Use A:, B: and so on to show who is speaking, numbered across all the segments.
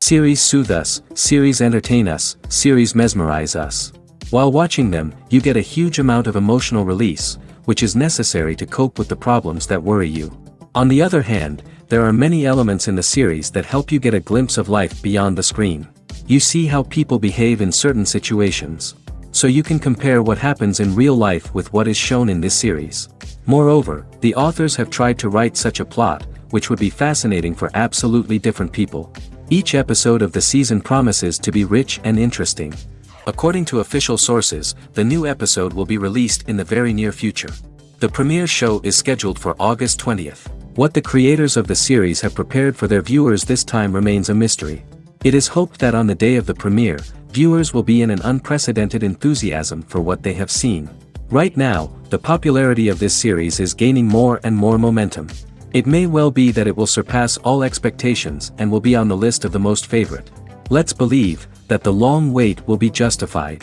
A: Series soothe us, series entertain us, series mesmerize us. While watching them, you get a huge amount of emotional release, which is necessary to cope with the problems that worry you. On the other hand, there are many elements in the series that help you get a glimpse of life beyond the screen. You see how people behave in certain situations. So you can compare what happens in real life with what is shown in this series. Moreover, the authors have tried to write such a plot, which would be fascinating for absolutely different people. Each episode of the season promises to be rich and interesting. According to official sources, the new episode will be released in the very near future. The premiere show is scheduled for August 20th. What the creators of the series have prepared for their viewers this time remains a mystery. It is hoped that on the day of the premiere, viewers will be in an unprecedented enthusiasm for what they have seen. Right now, the popularity of this series is gaining more and more momentum. It may well be that it will surpass all expectations and will be on the list of the most favorite. Let's believe that the long wait will be justified.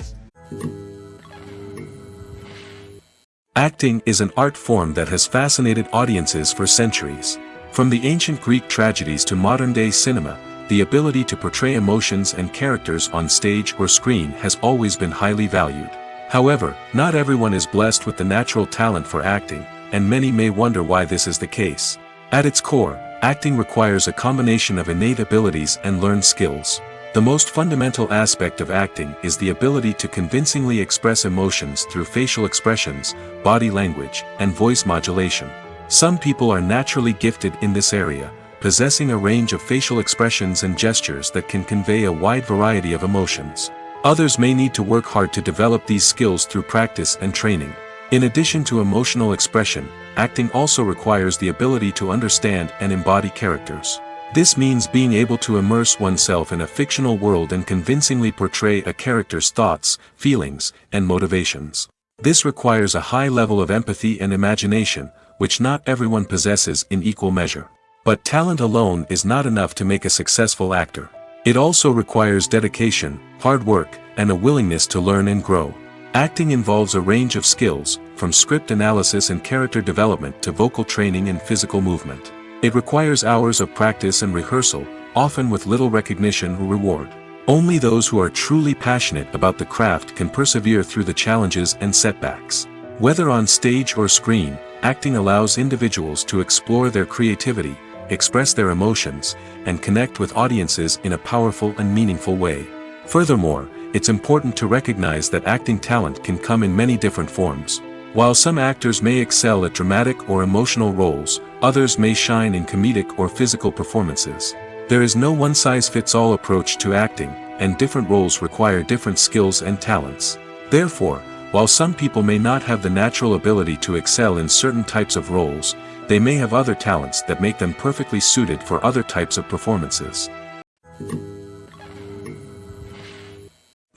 B: Acting is an art form that has fascinated audiences for centuries. From the ancient Greek tragedies to modern-day cinema, the ability to portray emotions and characters on stage or screen has always been highly valued. However, not everyone is blessed with the natural talent for acting, and many may wonder why this is the case. At its core, acting requires a combination of innate abilities and learned skills. The most fundamental aspect of acting is the ability to convincingly express emotions through facial expressions, body language, and voice modulation. Some people are naturally gifted in this area, possessing a range of facial expressions and gestures that can convey a wide variety of emotions. Others may need to work hard to develop these skills through practice and training. In addition to emotional expression, acting also requires the ability to understand and embody characters. This means being able to immerse oneself in a fictional world and convincingly portray a character's thoughts, feelings, and motivations. This requires a high level of empathy and imagination, which not everyone possesses in equal measure. But talent alone is not enough to make a successful actor. It also requires dedication, hard work, and a willingness to learn and grow. Acting involves a range of skills, from script analysis and character development to vocal training and physical movement. It requires hours of practice and rehearsal, often with little recognition or reward. Only those who are truly passionate about the craft can persevere through the challenges and setbacks. Whether on stage or screen, acting allows individuals to explore their creativity, express their emotions, and connect with audiences in a powerful and meaningful way. Furthermore, it's important to recognize that acting talent can come in many different forms. While some actors may excel at dramatic or emotional roles, others may shine in comedic or physical performances. There is no one-size-fits-all approach to acting, and different roles require different skills and talents. Therefore, while some people may not have the natural ability to excel in certain types of roles, they may have other talents that make them perfectly suited for other types of performances.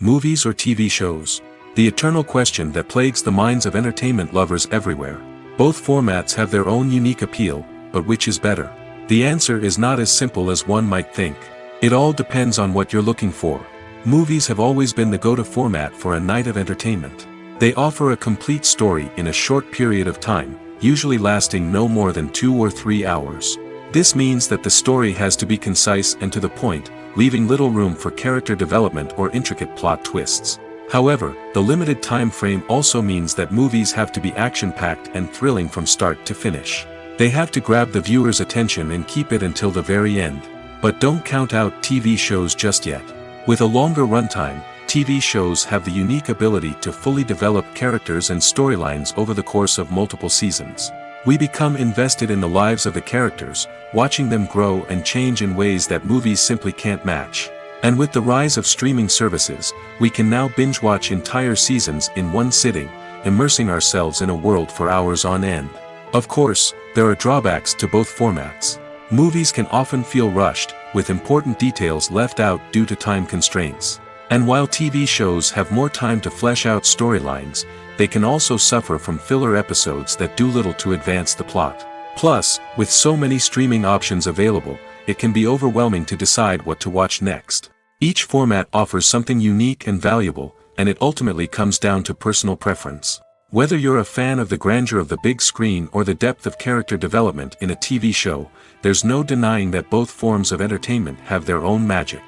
B: Movies or TV shows? The eternal question that plagues the minds of entertainment lovers everywhere. Both formats have their own unique appeal, but which is better? The answer is not as simple as one might think. It all depends on what you're looking for. Movies have always been the go-to format for a night of entertainment. They offer a complete story in a short period of time, usually lasting no more than 2 or 3 hours. This means that the story has to be concise and to the point, leaving little room for character development or intricate plot twists. However, the limited time frame also means that movies have to be action-packed and thrilling from start to finish. They have to grab the viewer's attention and keep it until the very end. But don't count out TV shows just yet. With a longer runtime, TV shows have the unique ability to fully develop characters and storylines over the course of multiple seasons. We become invested in the lives of the characters, watching them grow and change in ways that movies simply can't match. And with the rise of streaming services, we can now binge-watch entire seasons in one sitting, immersing ourselves in a world for hours on end. Of course, there are drawbacks to both formats. Movies can often feel rushed, with important details left out due to time constraints. And while TV shows have more time to flesh out storylines, they can also suffer from filler episodes that do little to advance the plot. Plus, with so many streaming options available, it can be overwhelming to decide what to watch next. Each format offers something unique and valuable, and it ultimately comes down to personal preference. Whether you're a fan of the grandeur of the big screen or the depth of character development in a TV show, there's no denying that both forms of entertainment have their own magic.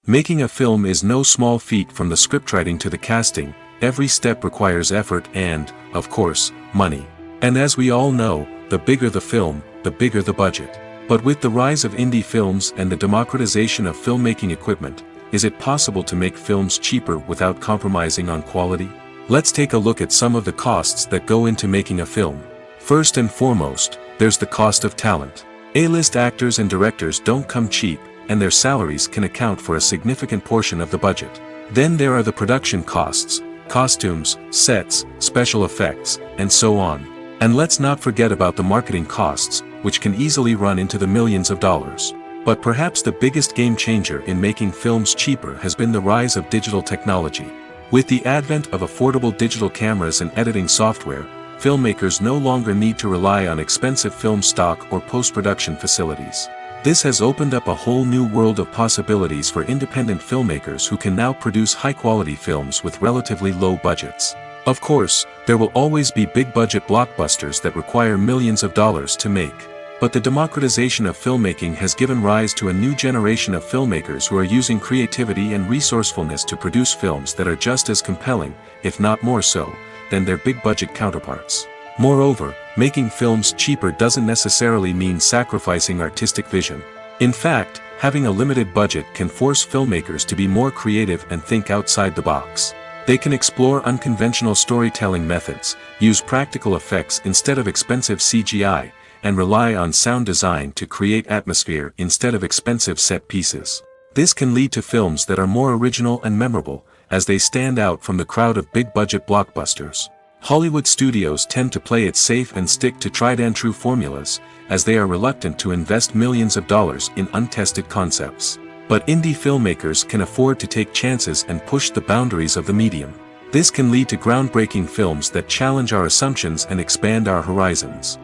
B: Making a film is no small feat. From the scriptwriting to the casting, every step requires effort and, of course, money. And as we all know, the bigger the film, the bigger the budget. But with the rise of indie films and the democratization of filmmaking equipment, is it possible to make films cheaper without compromising on quality? Let's take a look at some of the costs that go into making a film. First and foremost, there's the cost of talent. A-list actors and directors don't come cheap, and their salaries can account for a significant portion of the budget. Then there are the production costs, costumes, sets, special effects, and so on. And let's not forget about the marketing costs, which can easily run into the millions of dollars. But perhaps the biggest game changer in making films cheaper has been the rise of digital technology. With the advent of affordable digital cameras and editing software, filmmakers no longer need to rely on expensive film stock or post-production facilities. This has opened up a whole new world of possibilities for independent filmmakers who can now produce high-quality films with relatively low budgets. Of course, there will always be big-budget blockbusters that require millions of dollars to make. But the democratization of filmmaking has given rise to a new generation of filmmakers who are using creativity and resourcefulness to produce films that are just as compelling, if not more so, than their big-budget counterparts. Moreover, making films cheaper doesn't necessarily mean sacrificing artistic vision. In fact, having a limited budget can force filmmakers to be more creative and think outside the box. They can explore unconventional storytelling methods, use practical effects instead of expensive CGI, and rely on sound design to create atmosphere instead of expensive set pieces. This can lead to films that are more original and memorable, as they stand out from the crowd of big-budget blockbusters. Hollywood studios tend to play it safe and stick to tried-and-true formulas, as they are reluctant to invest millions of dollars in untested concepts. But indie filmmakers can afford to take chances and push the boundaries of the medium. This can lead to groundbreaking films that challenge our assumptions and expand our horizons.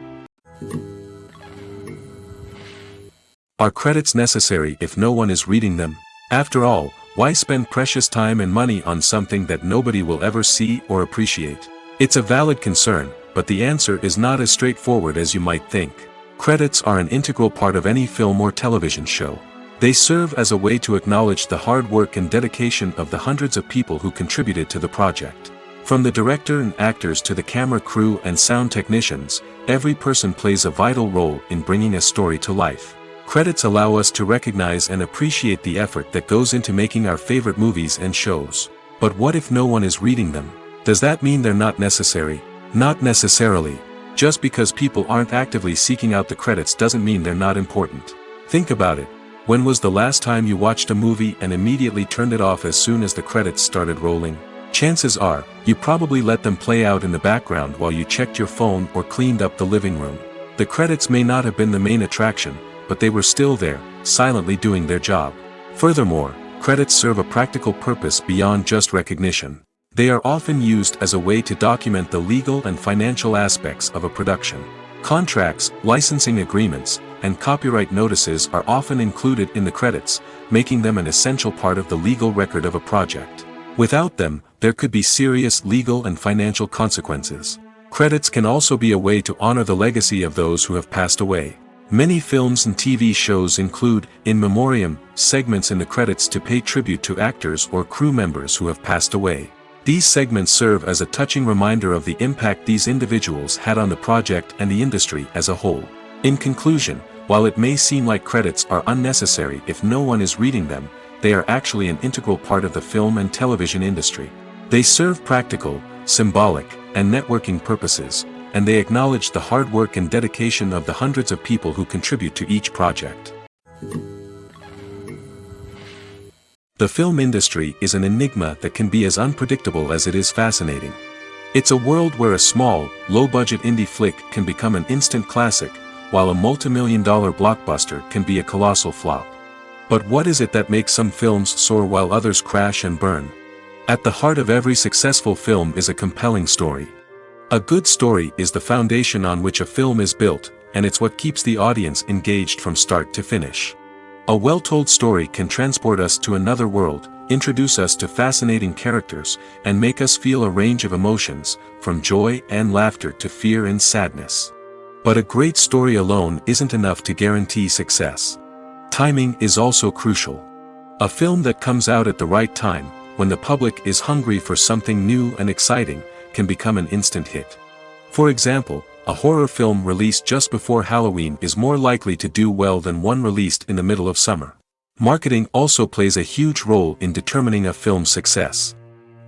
B: Are credits necessary if no one is reading them? After all, why spend precious time and money on something that nobody will ever see or appreciate? It's a valid concern, but the answer is not as straightforward as you might think. Credits are an integral part of any film or television show. They serve as a way to acknowledge the hard work and dedication of the hundreds of people who contributed to the project. From the director and actors to the camera crew and sound technicians, every person plays a vital role in bringing a story to life. Credits allow us to recognize and appreciate the effort that goes into making our favorite movies and shows. But what if no one is reading them? Does that mean they're not necessary? Not necessarily. Just because people aren't actively seeking out the credits doesn't mean they're not important. Think about it. When was the last time you watched a movie and immediately turned it off as soon as the credits started rolling? Chances are, you probably let them play out in the background while you checked your phone or cleaned up the living room. The credits may not have been the main attraction, but they were still there, silently doing their job. Furthermore, credits serve a practical purpose beyond just recognition. They are often used as a way to document the legal and financial aspects of a production. Contracts, licensing agreements, and copyright notices are often included in the credits, making them an essential part of the legal record of a project. Without them, there could be serious legal and financial consequences. Credits can also be a way to honor the legacy of those who have passed away. Many films and TV shows include, in memoriam, segments in the credits to pay tribute to actors or crew members who have passed away. These segments serve as a touching reminder of the impact these individuals had on the project and the industry as a whole. In conclusion, while it may seem like credits are unnecessary if no one is reading them, they are actually an integral part of the film and television industry. They serve practical, symbolic, and networking purposes, and they acknowledge the hard work and dedication of the hundreds of people who contribute to each project. The film industry is an enigma that can be as unpredictable as it is fascinating. It's a world where a small, low-budget indie flick can become an instant classic, while a multi-million-dollar blockbuster can be a colossal flop. But what is it that makes some films soar while others crash and burn? At the heart of every successful film is a compelling story. A good story is the foundation on which a film is built, and it's what keeps the audience engaged from start to finish. A well-told story can transport us to another world, introduce us to fascinating characters, and make us feel a range of emotions, from joy and laughter to fear and sadness. But a great story alone isn't enough to guarantee success. Timing is also crucial. A film that comes out at the right time, when the public is hungry for something new and exciting, can become an instant hit. For example, a horror film released just before Halloween is more likely to do well than one released in the middle of summer. Marketing also plays a huge role in determining a film's success.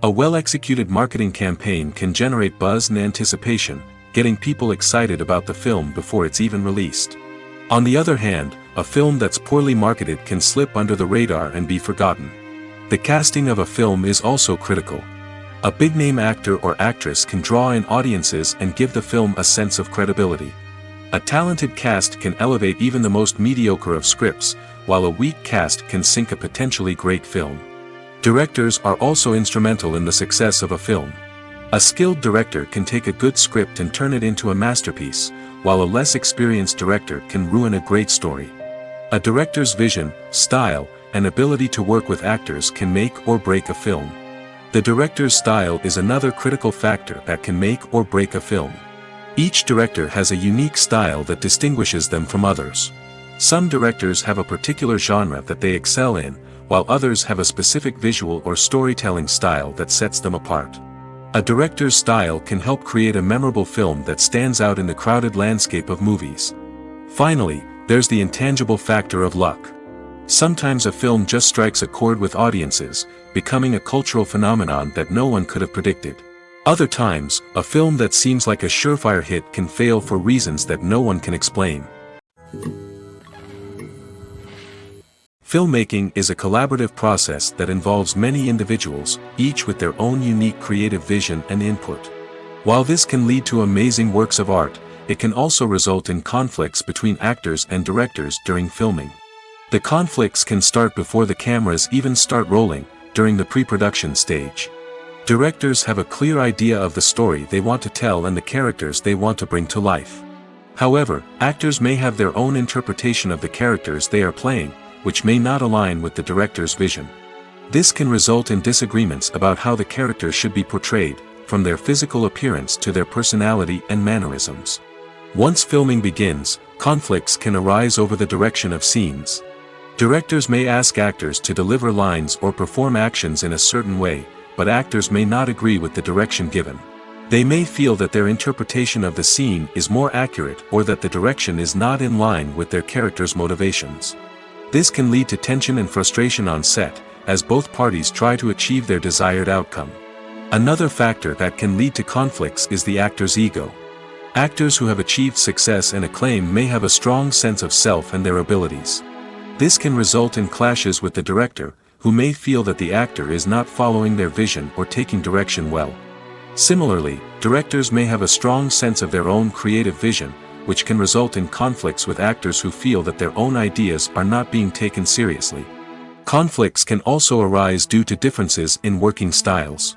B: A well-executed marketing campaign can generate buzz and anticipation, getting people excited about the film before it's even released. On the other hand, a film that's poorly marketed can slip under the radar and be forgotten. The casting of a film is also critical. A big-name actor or actress can draw in audiences and give the film a sense of credibility. A talented cast can elevate even the most mediocre of scripts, while a weak cast can sink a potentially great film. Directors are also instrumental in the success of a film. A skilled director can take a good script and turn it into a masterpiece, while a less experienced director can ruin a great story. A director's vision, style, and ability to work with actors can make or break a film. The director's style is another critical factor that can make or break a film. Each director has a unique style that distinguishes them from others. Some directors have a particular genre that they excel in, while others have a specific visual or storytelling style that sets them apart. A director's style can help create a memorable film that stands out in the crowded landscape of movies. Finally, there's the intangible factor of luck. Sometimes a film just strikes a chord with audiences, becoming a cultural phenomenon that no one could have predicted. Other times, a film that seems like a surefire hit can fail for reasons that no one can explain. Filmmaking is a collaborative process that involves many individuals, each with their own unique creative vision and input. While this can lead to amazing works of art, it can also result in conflicts between actors and directors during filming. The conflicts can start before the cameras even start rolling, during the pre-production stage. Directors have a clear idea of the story they want to tell and the characters they want to bring to life. However, actors may have their own interpretation of the characters they are playing, which may not align with the director's vision. This can result in disagreements about how the characters should be portrayed, from their physical appearance to their personality and mannerisms. Once filming begins, conflicts can arise over the direction of scenes. Directors may ask actors to deliver lines or perform actions in a certain way, but actors may not agree with the direction given. They may feel that their interpretation of the scene is more accurate or that the direction is not in line with their character's motivations. This can lead to tension and frustration on set, as both parties try to achieve their desired outcome. Another factor that can lead to conflicts is the actor's ego. Actors who have achieved success and acclaim may have a strong sense of self and their abilities. This can result in clashes with the director, who may feel that the actor is not following their vision or taking direction well. Similarly, directors may have a strong sense of their own creative vision, which can result in conflicts with actors who feel that their own ideas are not being taken seriously. Conflicts can also arise due to differences in working styles.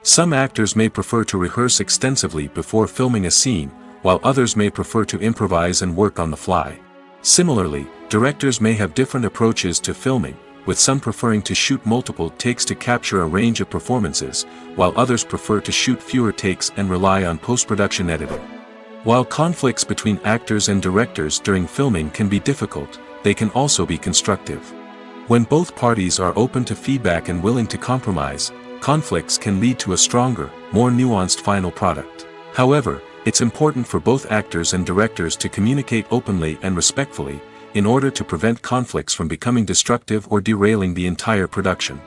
B: Some actors may prefer to rehearse extensively before filming a scene, while others may prefer to improvise and work on the fly. Similarly, directors may have different approaches to filming, with some preferring to shoot multiple takes to capture a range of performances, while others prefer to shoot fewer takes and rely on post-production editing. While conflicts between actors and directors during filming can be difficult, they can also be constructive. When both parties are open to feedback and willing to compromise, conflicts can lead to a stronger, more nuanced final product. However, It's important for both actors and directors to communicate openly and respectfully, in order to prevent conflicts from becoming destructive or derailing the entire production.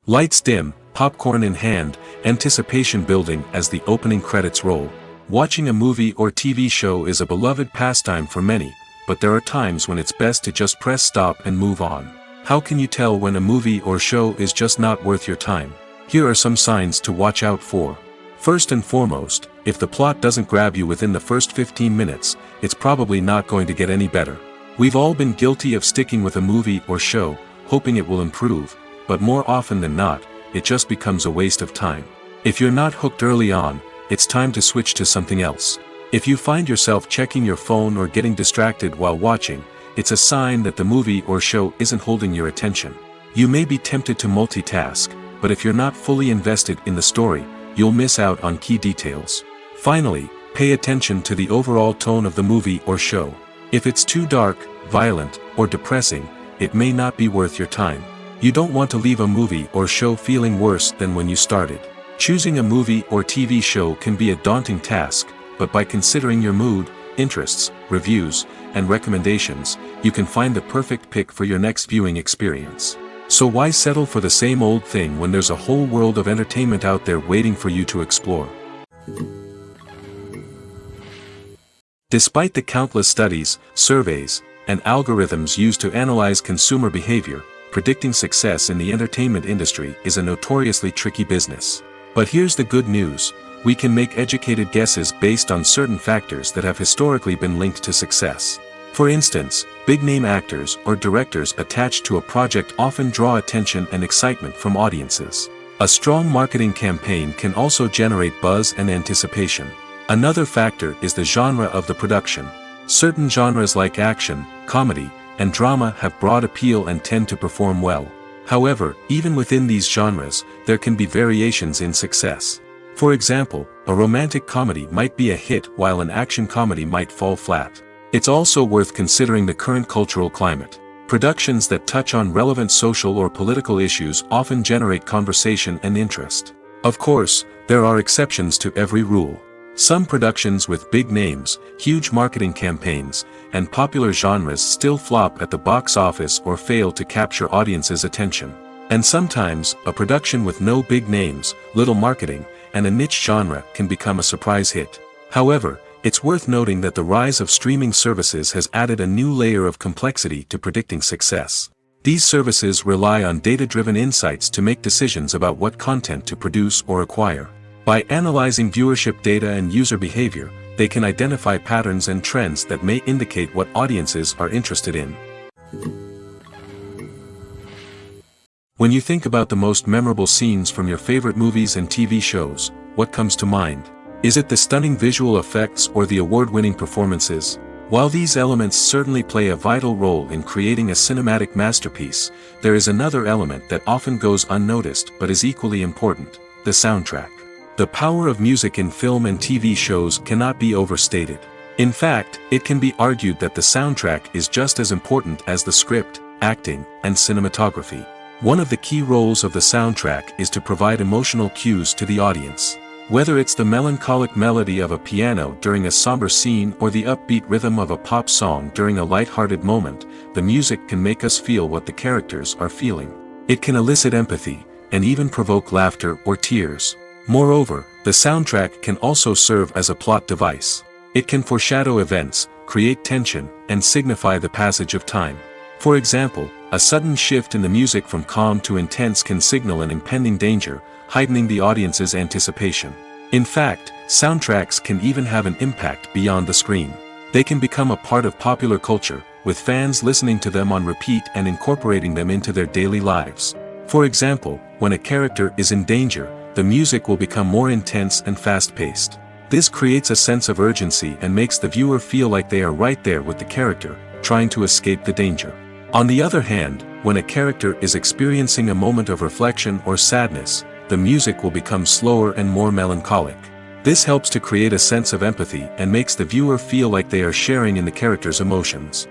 B: Lights dim, popcorn in hand, anticipation building as the opening credits roll. Watching a movie or TV show is a beloved pastime for many, but there are times when it's best to just press stop and move on. How can you tell when a movie or show is just not worth your time? Here are some signs to watch out for. First and foremost, if the plot doesn't grab you within the first 15 minutes, it's probably not going to get any better. We've all been guilty of sticking with a movie or show, hoping it will improve, but more often than not, it just becomes a waste of time. If you're not hooked early on, it's time to switch to something else. If you find yourself checking your phone or getting distracted while watching, it's a sign that the movie or show isn't holding your attention. You may be tempted to multitask, but if you're not fully invested in the story, you'll miss out on key details. Finally, pay attention to the overall tone of the movie or show. If it's too dark, violent, or depressing, it may not be worth your time. You don't want to leave a movie or show feeling worse than when you started. Choosing a movie or TV show can be a daunting task, but by considering your mood, interests, reviews, and recommendations, you can find the perfect pick for your next viewing experience. So why settle for the same old thing when there's a whole world of entertainment out there waiting for you to explore? Despite the countless studies, surveys, and algorithms used to analyze consumer behavior, predicting success in the entertainment industry is a notoriously tricky business. But here's the good news: we can make educated guesses based on certain factors that have historically been linked to success. For instance, big-name actors or directors attached to a project often draw attention and excitement from audiences. A strong marketing campaign can also generate buzz and anticipation. Another factor is the genre of the production. Certain genres like action, comedy, and drama have broad appeal and tend to perform well. However, even within these genres, there can be variations in success. For example, a romantic comedy might be a hit while an action comedy might fall flat. It's also worth considering the current cultural climate. Productions that touch on relevant social or political issues often generate conversation and interest. Of course, there are exceptions to every rule. Some productions with big names, huge marketing campaigns, and popular genres still flop at the box office or fail to capture audiences' attention. And sometimes, a production with no big names, little marketing, and a niche genre can become a surprise hit. However, it's worth noting that the rise of streaming services has added a new layer of complexity to predicting success. These services rely on data-driven insights to make decisions about what content to produce or acquire. By analyzing viewership data and user behavior, they can identify patterns and trends that may indicate what audiences are interested in. When you think about the most memorable scenes from your favorite movies and TV shows, what comes to mind? Is it the stunning visual effects or the award-winning performances? While these elements certainly play a vital role in creating a cinematic masterpiece, there is another element that often goes unnoticed but is equally important: the soundtrack. The power of music in film and TV shows cannot be overstated. In fact, it can be argued that the soundtrack is just as important as the script, acting, and cinematography. One of the key roles of the soundtrack is to provide emotional cues to the audience. Whether it's the melancholic melody of a piano during a somber scene or the upbeat rhythm of a pop song during a light-hearted moment, the music can make us feel what the characters are feeling. It can elicit empathy, and even provoke laughter or tears. Moreover, the soundtrack can also serve as a plot device. It can foreshadow events, create tension, and signify the passage of time. For example, a sudden shift in the music from calm to intense can signal an impending danger, heightening the audience's anticipation. In fact, soundtracks can even have an impact beyond the screen. They can become a part of popular culture, with fans listening to them on repeat and incorporating them into their daily lives. For example, when a character is in danger, the music will become more intense and fast-paced. This creates a sense of urgency and makes the viewer feel like they are right there with the character, trying to escape the danger. On the other hand, when a character is experiencing a moment of reflection or sadness, the music will become slower and more melancholic. This helps to create a sense of empathy and makes the viewer feel like they are sharing in the character's emotions.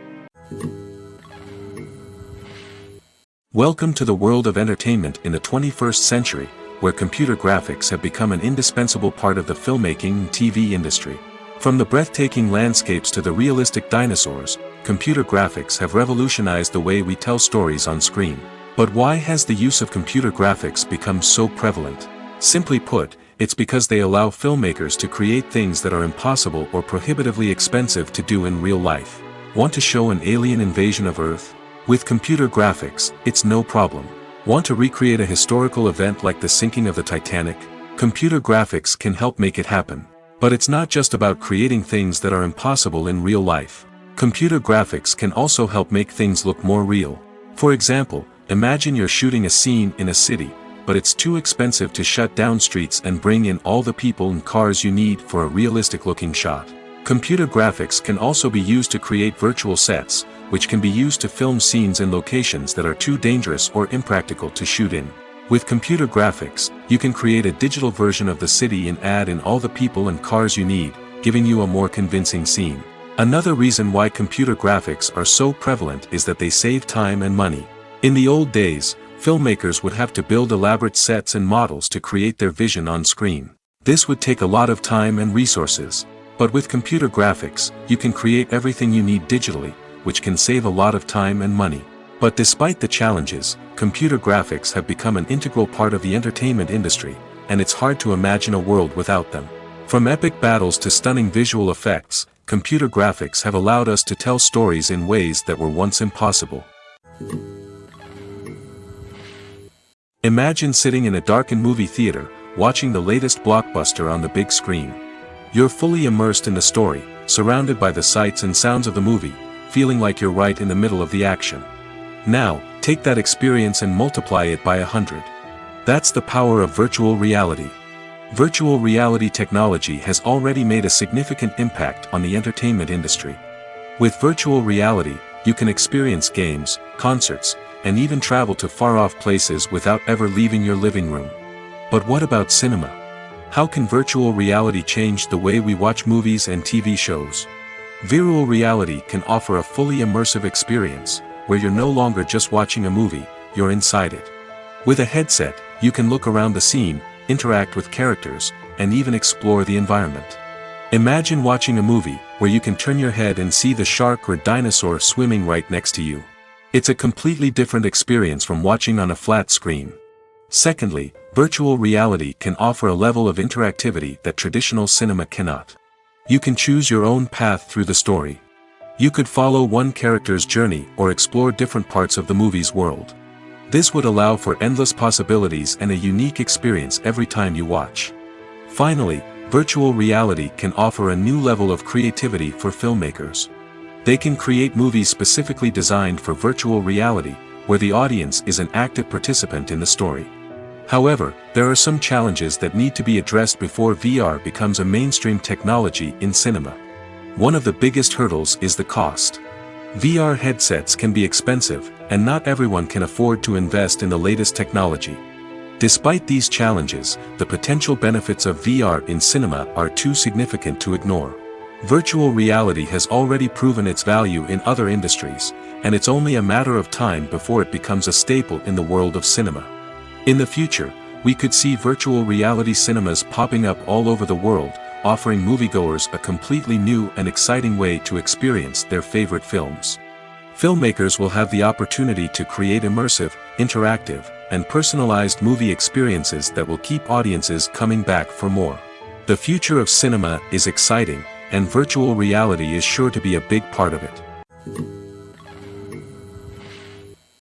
B: Welcome to the world of entertainment in the 21st century, where computer graphics have become an indispensable part of the filmmaking and TV industry. From the breathtaking landscapes to the realistic dinosaurs, computer graphics have revolutionized the way we tell stories on screen. But why has the use of computer graphics become so prevalent? Simply put, it's because they allow filmmakers to create things that are impossible or prohibitively expensive to do in real life. Want to show an alien invasion of Earth? With computer graphics, it's no problem. Want to recreate a historical event like the sinking of the Titanic? Computer graphics can help make it happen. But it's not just about creating things that are impossible in real life. Computer graphics can also help make things look more real. For example, imagine you're shooting a scene in a city, but it's too expensive to shut down streets and bring in all the people and cars you need for a realistic-looking shot. Computer graphics can also be used to create virtual sets, which can be used to film scenes in locations that are too dangerous or impractical to shoot in. With computer graphics, you can create a digital version of the city and add in all the people and cars you need, giving you a more convincing scene. Another reason why computer graphics are so prevalent is that they save time and money. In the old days, filmmakers would have to build elaborate sets and models to create their vision on screen. This would take a lot of time and resources. But with computer graphics, you can create everything you need digitally, which can save a lot of time and money. But despite the challenges, computer graphics have become an integral part of the entertainment industry, and it's hard to imagine a world without them. From epic battles to stunning visual effects, computer graphics have allowed us to tell stories in ways that were once impossible. Imagine sitting in a darkened movie theater, watching the latest blockbuster on the big screen. You're fully immersed in the story, surrounded by the sights and sounds of the movie, feeling like you're right in the middle of the action. Now, take that experience and multiply it by 100. That's the power of virtual reality. Virtual reality technology has already made a significant impact on the entertainment industry. With virtual reality, you can experience games, concerts, and even travel to far-off places without ever leaving your living room. But what about cinema? How can virtual reality change the way we watch movies and TV shows? Virtual reality can offer a fully immersive experience, where you're no longer just watching a movie, you're inside it. With a headset, you can look around the scene, interact with characters, and even explore the environment. Imagine watching a movie, where you can turn your head and see the shark or dinosaur swimming right next to you. It's a completely different experience from watching on a flat screen. Secondly, virtual reality can offer a level of interactivity that traditional cinema cannot. You can choose your own path through the story. You could follow one character's journey or explore different parts of the movie's world. This would allow for endless possibilities and a unique experience every time you watch. Finally, virtual reality can offer a new level of creativity for filmmakers. They can create movies specifically designed for virtual reality, where the audience is an active participant in the story. However, there are some challenges that need to be addressed before VR becomes a mainstream technology in cinema. One of the biggest hurdles is the cost. VR headsets can be expensive, and not everyone can afford to invest in the latest technology. Despite these challenges, the potential benefits of VR in cinema are too significant to ignore. Virtual reality has already proven its value in other industries, and it's only a matter of time before it becomes a staple in the world of cinema. In the future, we could see virtual reality cinemas popping up all over the world, offering moviegoers a completely new and exciting way to experience their favorite films. Filmmakers will have the opportunity to create immersive, interactive, and personalized movie experiences that will keep audiences coming back for more. The future of cinema is exciting, and virtual reality is sure to be a big part of it.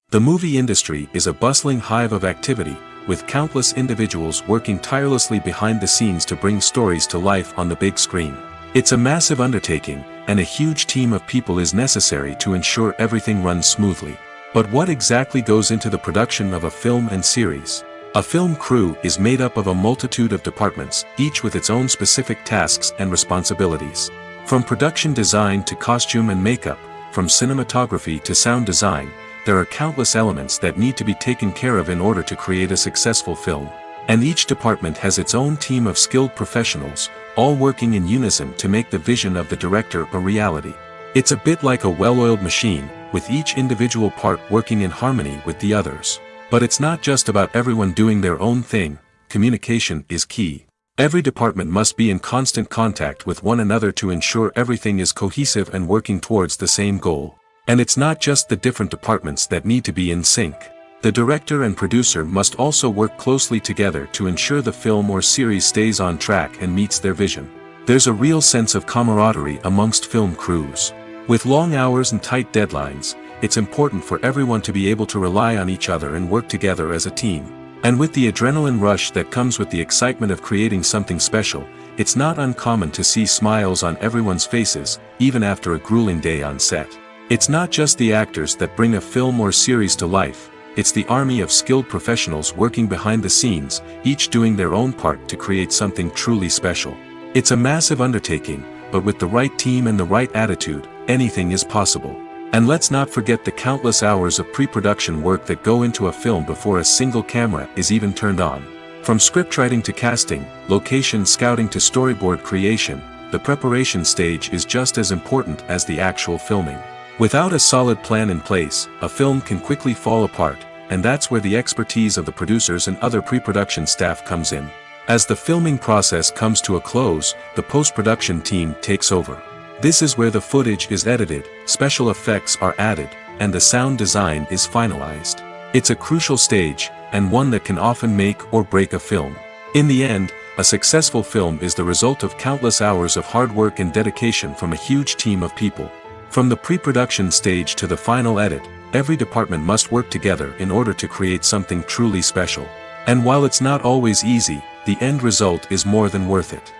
B: The movie industry is a bustling hive of activity, with countless individuals working tirelessly behind the scenes to bring stories to life on the big screen. It's a massive undertaking, and a huge team of people is necessary to ensure everything runs smoothly. But what exactly goes into the production of a film and series? A film crew is made up of a multitude of departments, each with its own specific tasks and responsibilities. From production design to costume and makeup, from cinematography to sound design, there are countless elements that need to be taken care of in order to create a successful film. And each department has its own team of skilled professionals, all working in unison to make the vision of the director a reality. It's a bit like a well-oiled machine, with each individual part working in harmony with the others. But it's not just about everyone doing their own thing. communication is key. Every department must be in constant contact with one another to ensure everything is cohesive and working towards the same goal. And it's not just the different departments that need to be in sync. The director and producer must also work closely together to ensure the film or series stays on track and meets their vision. There's a real sense of camaraderie amongst film crews. With long hours and tight deadlines, it's important for everyone to be able to rely on each other and work together as a team. And with the adrenaline rush that comes with the excitement of creating something special, it's not uncommon to see smiles on everyone's faces, even after a grueling day on set. It's not just the actors that bring a film or series to life, it's the army of skilled professionals working behind the scenes, each doing their own part to create something truly special. It's a massive undertaking, but with the right team and the right attitude, anything is possible. And let's not forget the countless hours of pre-production work that go into a film before a single camera is even turned on. From scriptwriting to casting, location scouting to storyboard creation, the preparation stage is just as important as the actual filming. Without a solid plan in place, a film can quickly fall apart, and that's where the expertise of the producers and other pre-production staff comes in. As the filming process comes to a close, the post-production team takes over. This is where the footage is edited, special effects are added, and the sound design is finalized. It's a crucial stage, and one that can often make or break a film. In the end, a successful film is the result of countless hours of hard work and dedication from a huge team of people. From the pre-production stage to the final edit, every department must work together in order to create something truly special. And while it's not always easy, the end result is more than worth it.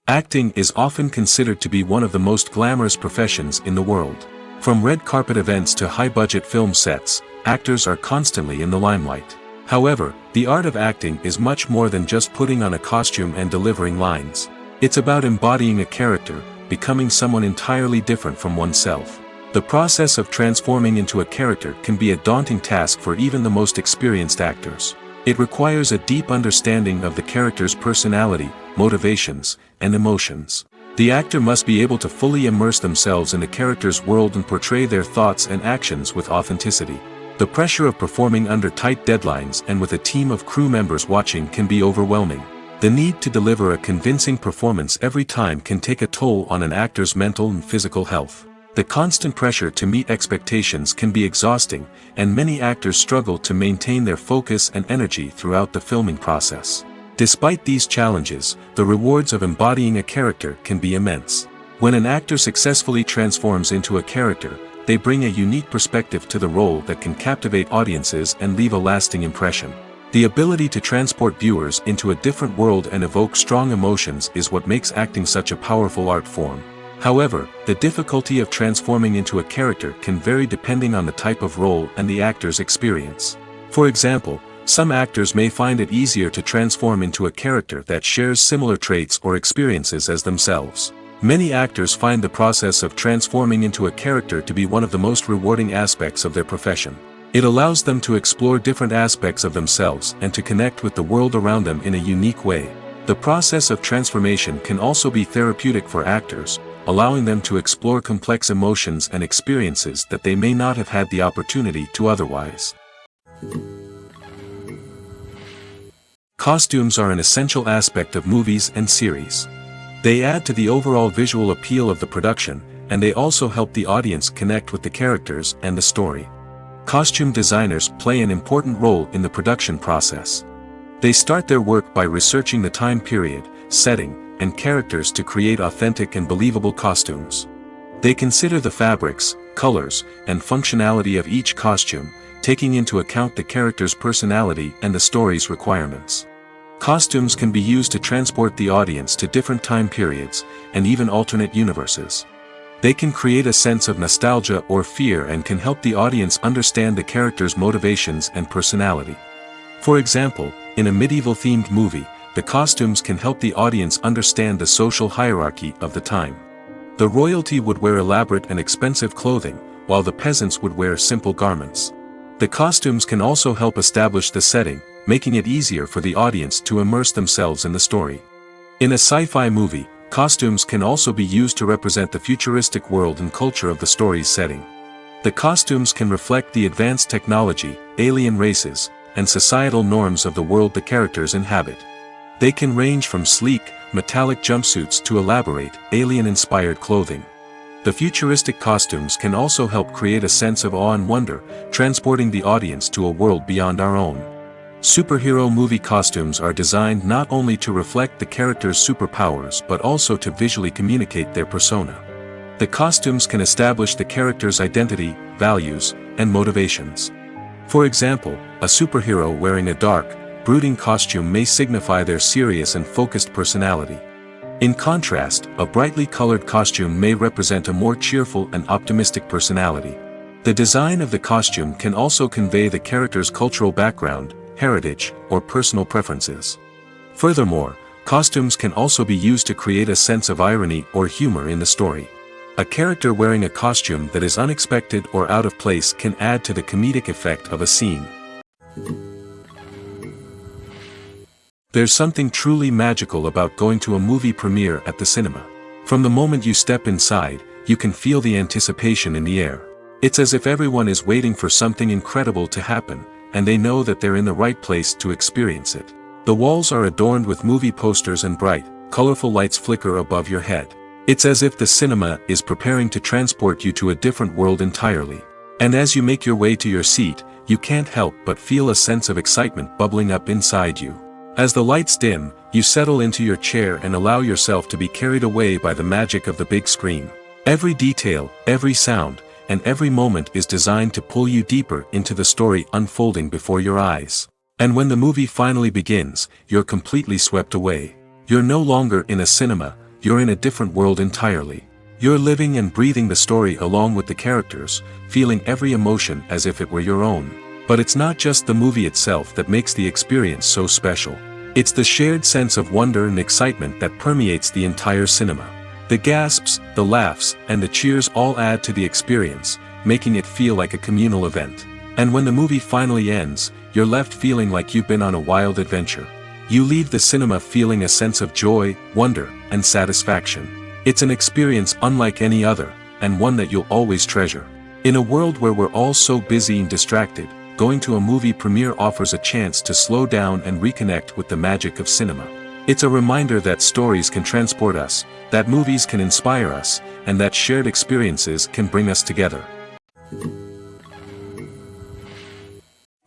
B: Acting is often considered to be one of the most glamorous professions in the world. From red carpet events to high-budget film sets, actors are constantly in the limelight. However, the art of acting is much more than just putting on a costume and delivering lines. It's about embodying a character, becoming someone entirely different from oneself. The process of transforming into a character can be a daunting task for even the most experienced actors. It requires a deep understanding of the character's personality, motivations, and emotions. The actor must be able to fully immerse themselves in the character's world and portray their thoughts and actions with authenticity. The pressure of performing under tight deadlines and with a team of crew members watching can be overwhelming. The need to deliver a convincing performance every time can take a toll on an actor's mental and physical health. The constant pressure to meet expectations can be exhausting, and many actors struggle to maintain their focus and energy throughout the filming process. Despite these challenges, the rewards of embodying a character can be immense. When an actor successfully transforms into a character, they bring a unique perspective to the role that can captivate audiences and leave a lasting impression. The ability to transport viewers into a different world and evoke strong emotions is what makes acting such a powerful art form. However, the difficulty of transforming into a character can vary depending on the type of role and the actor's experience. For example, some actors may find it easier to transform into a character that shares similar traits or experiences as themselves. Many actors find the process of transforming into a character to be one of the most rewarding aspects of their profession. It allows them to explore different aspects of themselves and to connect with the world around them in a unique way. The process of transformation can also be therapeutic for actors, allowing them to explore complex emotions and experiences that they may not have had the opportunity to otherwise. Costumes are an essential aspect of movies and series. They add to the overall visual appeal of the production, and they also help the audience connect with the characters and the story. Costume designers play an important role in the production process. They start their work by researching the time period, setting, and characters to create authentic and believable costumes. They consider the fabrics, colors, and functionality of each costume, taking into account the character's personality and the story's requirements. Costumes can be used to transport the audience to different time periods, and even alternate universes. They can create a sense of nostalgia or fear and can help the audience understand the character's motivations and personality. For example, in a medieval-themed movie, the costumes can help the audience understand the social hierarchy of the time. The royalty would wear elaborate and expensive clothing, while the peasants would wear simple garments. The costumes can also help establish the setting, making it easier for the audience to immerse themselves in the story. In a sci-fi movie, costumes can also be used to represent the futuristic world and culture of the story's setting. The costumes can reflect the advanced technology, alien races, and societal norms of the world the characters inhabit. They can range from sleek, metallic jumpsuits to elaborate, alien-inspired clothing. The futuristic costumes can also help create a sense of awe and wonder, transporting the audience to a world beyond our own. Superhero movie costumes are designed not only to reflect the character's superpowers but also to visually communicate their persona. The costumes can establish the character's identity, values, and motivations. For example, a superhero wearing a dark, brooding costume may signify their serious and focused personality. In contrast, a brightly colored costume may represent a more cheerful and optimistic personality. The design of the costume can also convey the character's cultural background, heritage, or personal preferences. Furthermore, costumes can also be used to create a sense of irony or humor in the story. A character wearing a costume that is unexpected or out of place can add to the comedic effect of a scene. There's something truly magical about going to a movie premiere at the cinema. From the moment you step inside, you can feel the anticipation in the air. It's as if everyone is waiting for something incredible to happen, and they know that they're in the right place to experience it. The walls are adorned with movie posters and bright, colorful lights flicker above your head. It's as if the cinema is preparing to transport you to a different world entirely. And as you make your way to your seat, you can't help but feel a sense of excitement bubbling up inside you. As the lights dim, you settle into your chair and allow yourself to be carried away by the magic of the big screen. Every detail, every sound, and every moment is designed to pull you deeper into the story unfolding before your eyes. And when the movie finally begins, you're completely swept away. You're no longer in a cinema, you're in a different world entirely. You're living and breathing the story along with the characters, feeling every emotion as if it were your own. But it's not just the movie itself that makes the experience so special. It's the shared sense of wonder and excitement that permeates the entire cinema. The gasps, the laughs, and the cheers all add to the experience, making it feel like a communal event. And when the movie finally ends, you're left feeling like you've been on a wild adventure. You leave the cinema feeling a sense of joy, wonder, and satisfaction. It's an experience unlike any other, and one that you'll always treasure. In a world where we're all so busy and distracted, going to a movie premiere offers a chance to slow down and reconnect with the magic of cinema. It's a reminder that stories can transport us, that movies can inspire us, and that shared experiences can bring us together.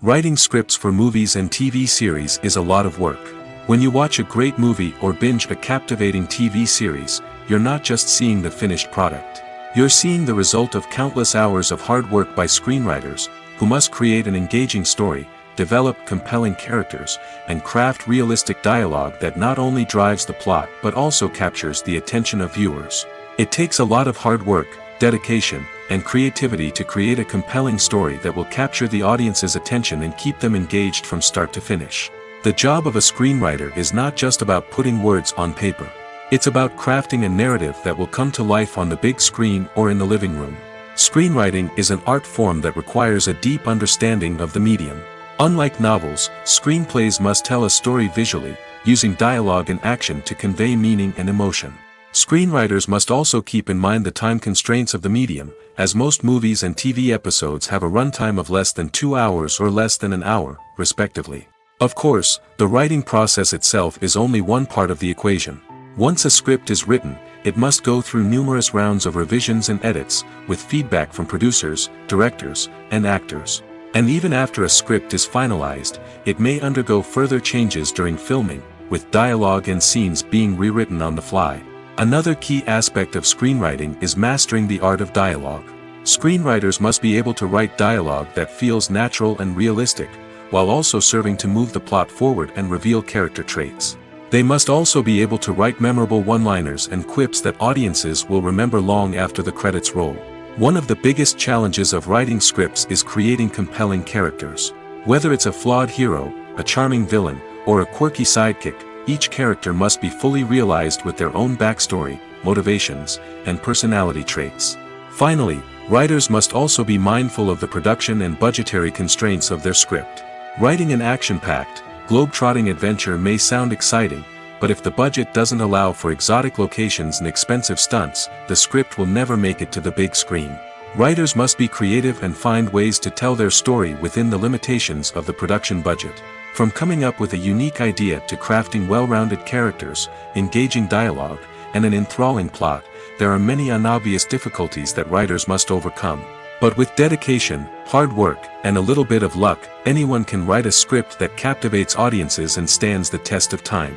B: Writing scripts for movies and TV series is a lot of work. When you watch a great movie or binge a captivating TV series, you're not just seeing the finished product. You're seeing the result of countless hours of hard work by screenwriters, who must create an engaging story, develop compelling characters, and craft realistic dialogue that not only drives the plot but also captures the attention of viewers. It takes a lot of hard work, dedication, and creativity to create a compelling story that will capture the audience's attention and keep them engaged from start to finish. The job of a screenwriter is not just about putting words on paper. It's about crafting a narrative that will come to life on the big screen or in the living room. Screenwriting is an art form that requires a deep understanding of the medium. Unlike novels, screenplays must tell a story visually, using dialogue and action to convey meaning and emotion. Screenwriters must also keep in mind the time constraints of the medium, as most movies and TV episodes have a runtime of less than 2 hours or less than an hour, respectively. Of course, the writing process itself is only one part of the equation. Once a script is written, it must go through numerous rounds of revisions and edits, with feedback from producers, directors, and actors. And even after a script is finalized, it may undergo further changes during filming, with dialogue and scenes being rewritten on the fly. Another key aspect of screenwriting is mastering the art of dialogue. Screenwriters must be able to write dialogue that feels natural and realistic, while also serving to move the plot forward and reveal character traits. They must also be able to write memorable one-liners and quips that audiences will remember long after the credits roll. One of the biggest challenges of writing scripts is creating compelling characters. Whether it's a flawed hero, a charming villain, or a quirky sidekick, each character must be fully realized with their own backstory, motivations, and personality traits. Finally, writers must also be mindful of the production and budgetary constraints of their script. Writing an action-packed, globe-trotting adventure may sound exciting, but if the budget doesn't allow for exotic locations and expensive stunts, the script will never make it to the big screen. Writers must be creative and find ways to tell their story within the limitations of the production budget. From coming up with a unique idea to crafting well-rounded characters, engaging dialogue, and an enthralling plot, there are many unobvious difficulties that writers must overcome. But with dedication, hard work, and a little bit of luck, anyone can write a script that captivates audiences and stands the test of time.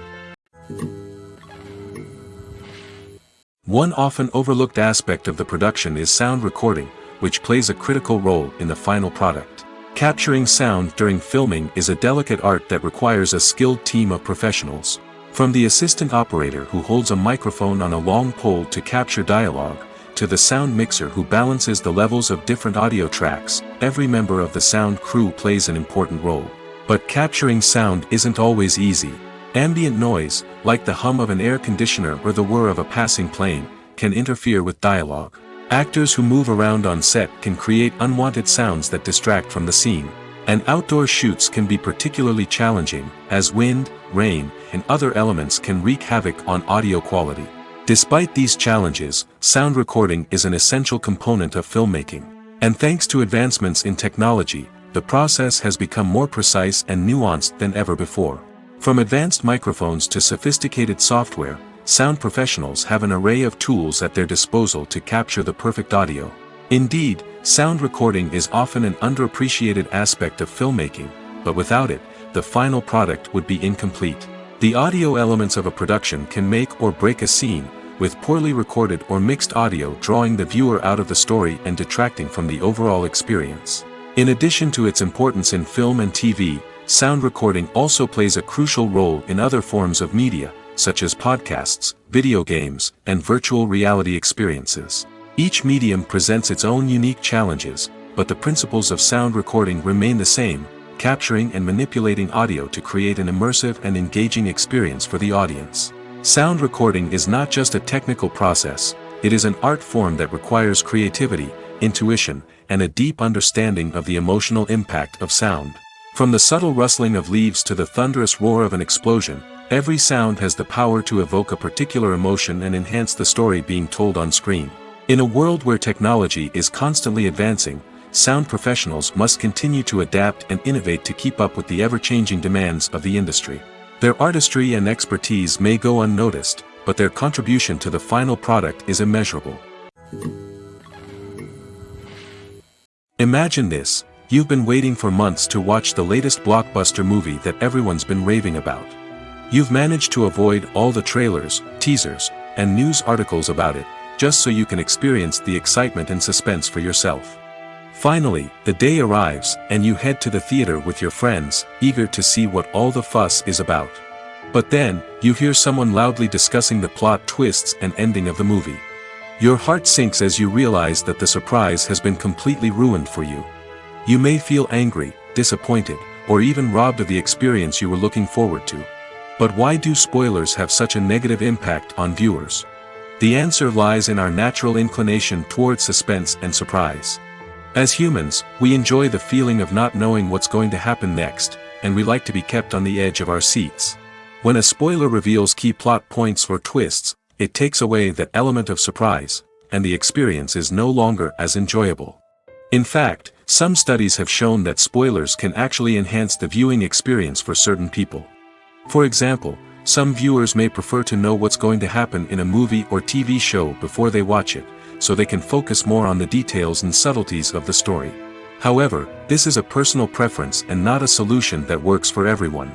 B: One often overlooked aspect of the production is sound recording, which plays a critical role in the final product. Capturing sound during filming is a delicate art that requires a skilled team of professionals. From the assistant operator who holds a microphone on a long pole to capture dialogue, to the sound mixer who balances the levels of different audio tracks, every member of the sound crew plays an important role. But capturing sound isn't always easy. Ambient noise, like the hum of an air conditioner or the whir of a passing plane, can interfere with dialogue. Actors who move around on set can create unwanted sounds that distract from the scene. And outdoor shoots can be particularly challenging, as wind, rain, and other elements can wreak havoc on audio quality. Despite these challenges, sound recording is an essential component of filmmaking. And thanks to advancements in technology, the process has become more precise and nuanced than ever before. From advanced microphones to sophisticated software, sound professionals have an array of tools at their disposal to capture the perfect audio. Indeed, sound recording is often an underappreciated aspect of filmmaking, but without it, the final product would be incomplete. The audio elements of a production can make or break a scene, with poorly recorded or mixed audio drawing the viewer out of the story and detracting from the overall experience. In addition to its importance in film and TV, sound recording also plays a crucial role in other forms of media, such as podcasts, video games, and virtual reality experiences. Each medium presents its own unique challenges, but the principles of sound recording remain the same, capturing and manipulating audio to create an immersive and engaging experience for the audience. Sound recording is not just a technical process, it is an art form that requires creativity, intuition, and a deep understanding of the emotional impact of sound. From the subtle rustling of leaves to the thunderous roar of an explosion, every sound has the power to evoke a particular emotion and enhance the story being told on screen. In a world where technology is constantly advancing, sound professionals must continue to adapt and innovate to keep up with the ever-changing demands of the industry. Their artistry and expertise may go unnoticed, but their contribution to the final product is immeasurable. Imagine this: you've been waiting for months to watch the latest blockbuster movie that everyone's been raving about. You've managed to avoid all the trailers, teasers, and news articles about it, just so you can experience the excitement and suspense for yourself. Finally, the day arrives, and you head to the theater with your friends, eager to see what all the fuss is about. But then, you hear someone loudly discussing the plot twists and ending of the movie. Your heart sinks as you realize that the surprise has been completely ruined for you. You may feel angry, disappointed, or even robbed of the experience you were looking forward to. But why do spoilers have such a negative impact on viewers? The answer lies in our natural inclination toward suspense and surprise. As humans, we enjoy the feeling of not knowing what's going to happen next, and we like to be kept on the edge of our seats. When a spoiler reveals key plot points or twists, it takes away that element of surprise, and the experience is no longer as enjoyable. In fact, some studies have shown that spoilers can actually enhance the viewing experience for certain people. For example, some viewers may prefer to know what's going to happen in a movie or TV show before they watch it, so they can focus more on the details and subtleties of the story. However, this is a personal preference and not a solution that works for everyone.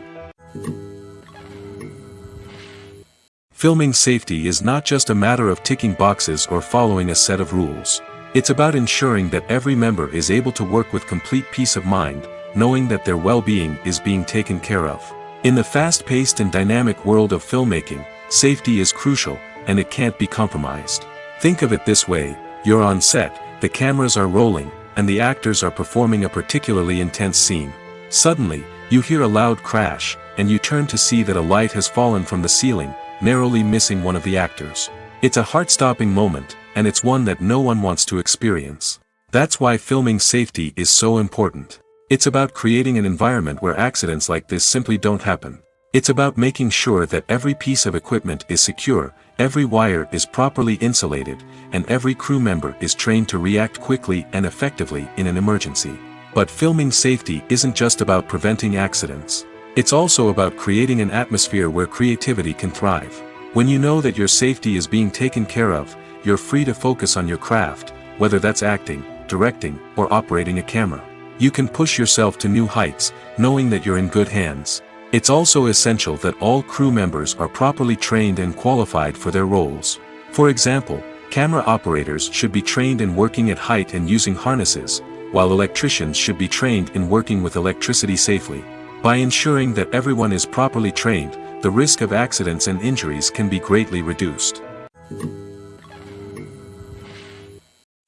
B: Filming safety is not just a matter of ticking boxes or following a set of rules. It's about ensuring that every member is able to work with complete peace of mind, knowing that their well-being is being taken care of. In the fast-paced and dynamic world of filmmaking, safety is crucial, and it can't be compromised. Think of it this way: you're on set, the cameras are rolling, and the actors are performing a particularly intense scene. Suddenly, you hear a loud crash, and you turn to see that a light has fallen from the ceiling, narrowly missing one of the actors. It's a heart-stopping moment, and it's one that no one wants to experience. That's why filming safety is so important. It's about creating an environment where accidents like this simply don't happen. It's about making sure that every piece of equipment is secure, Every wire is properly insulated, and every crew member is trained to react quickly and effectively in an emergency. But filming safety isn't just about preventing accidents. It's also about creating an atmosphere where creativity can thrive. When you know that your safety is being taken care of, you're free to focus on your craft, whether that's acting, directing, or operating a camera. You can push yourself to new heights, knowing that you're in good hands. It's also essential that all crew members are properly trained and qualified for their roles. For example, camera operators should be trained in working at height and using harnesses, while electricians should be trained in working with electricity safely. By ensuring that everyone is properly trained, the risk of accidents and injuries can be greatly reduced.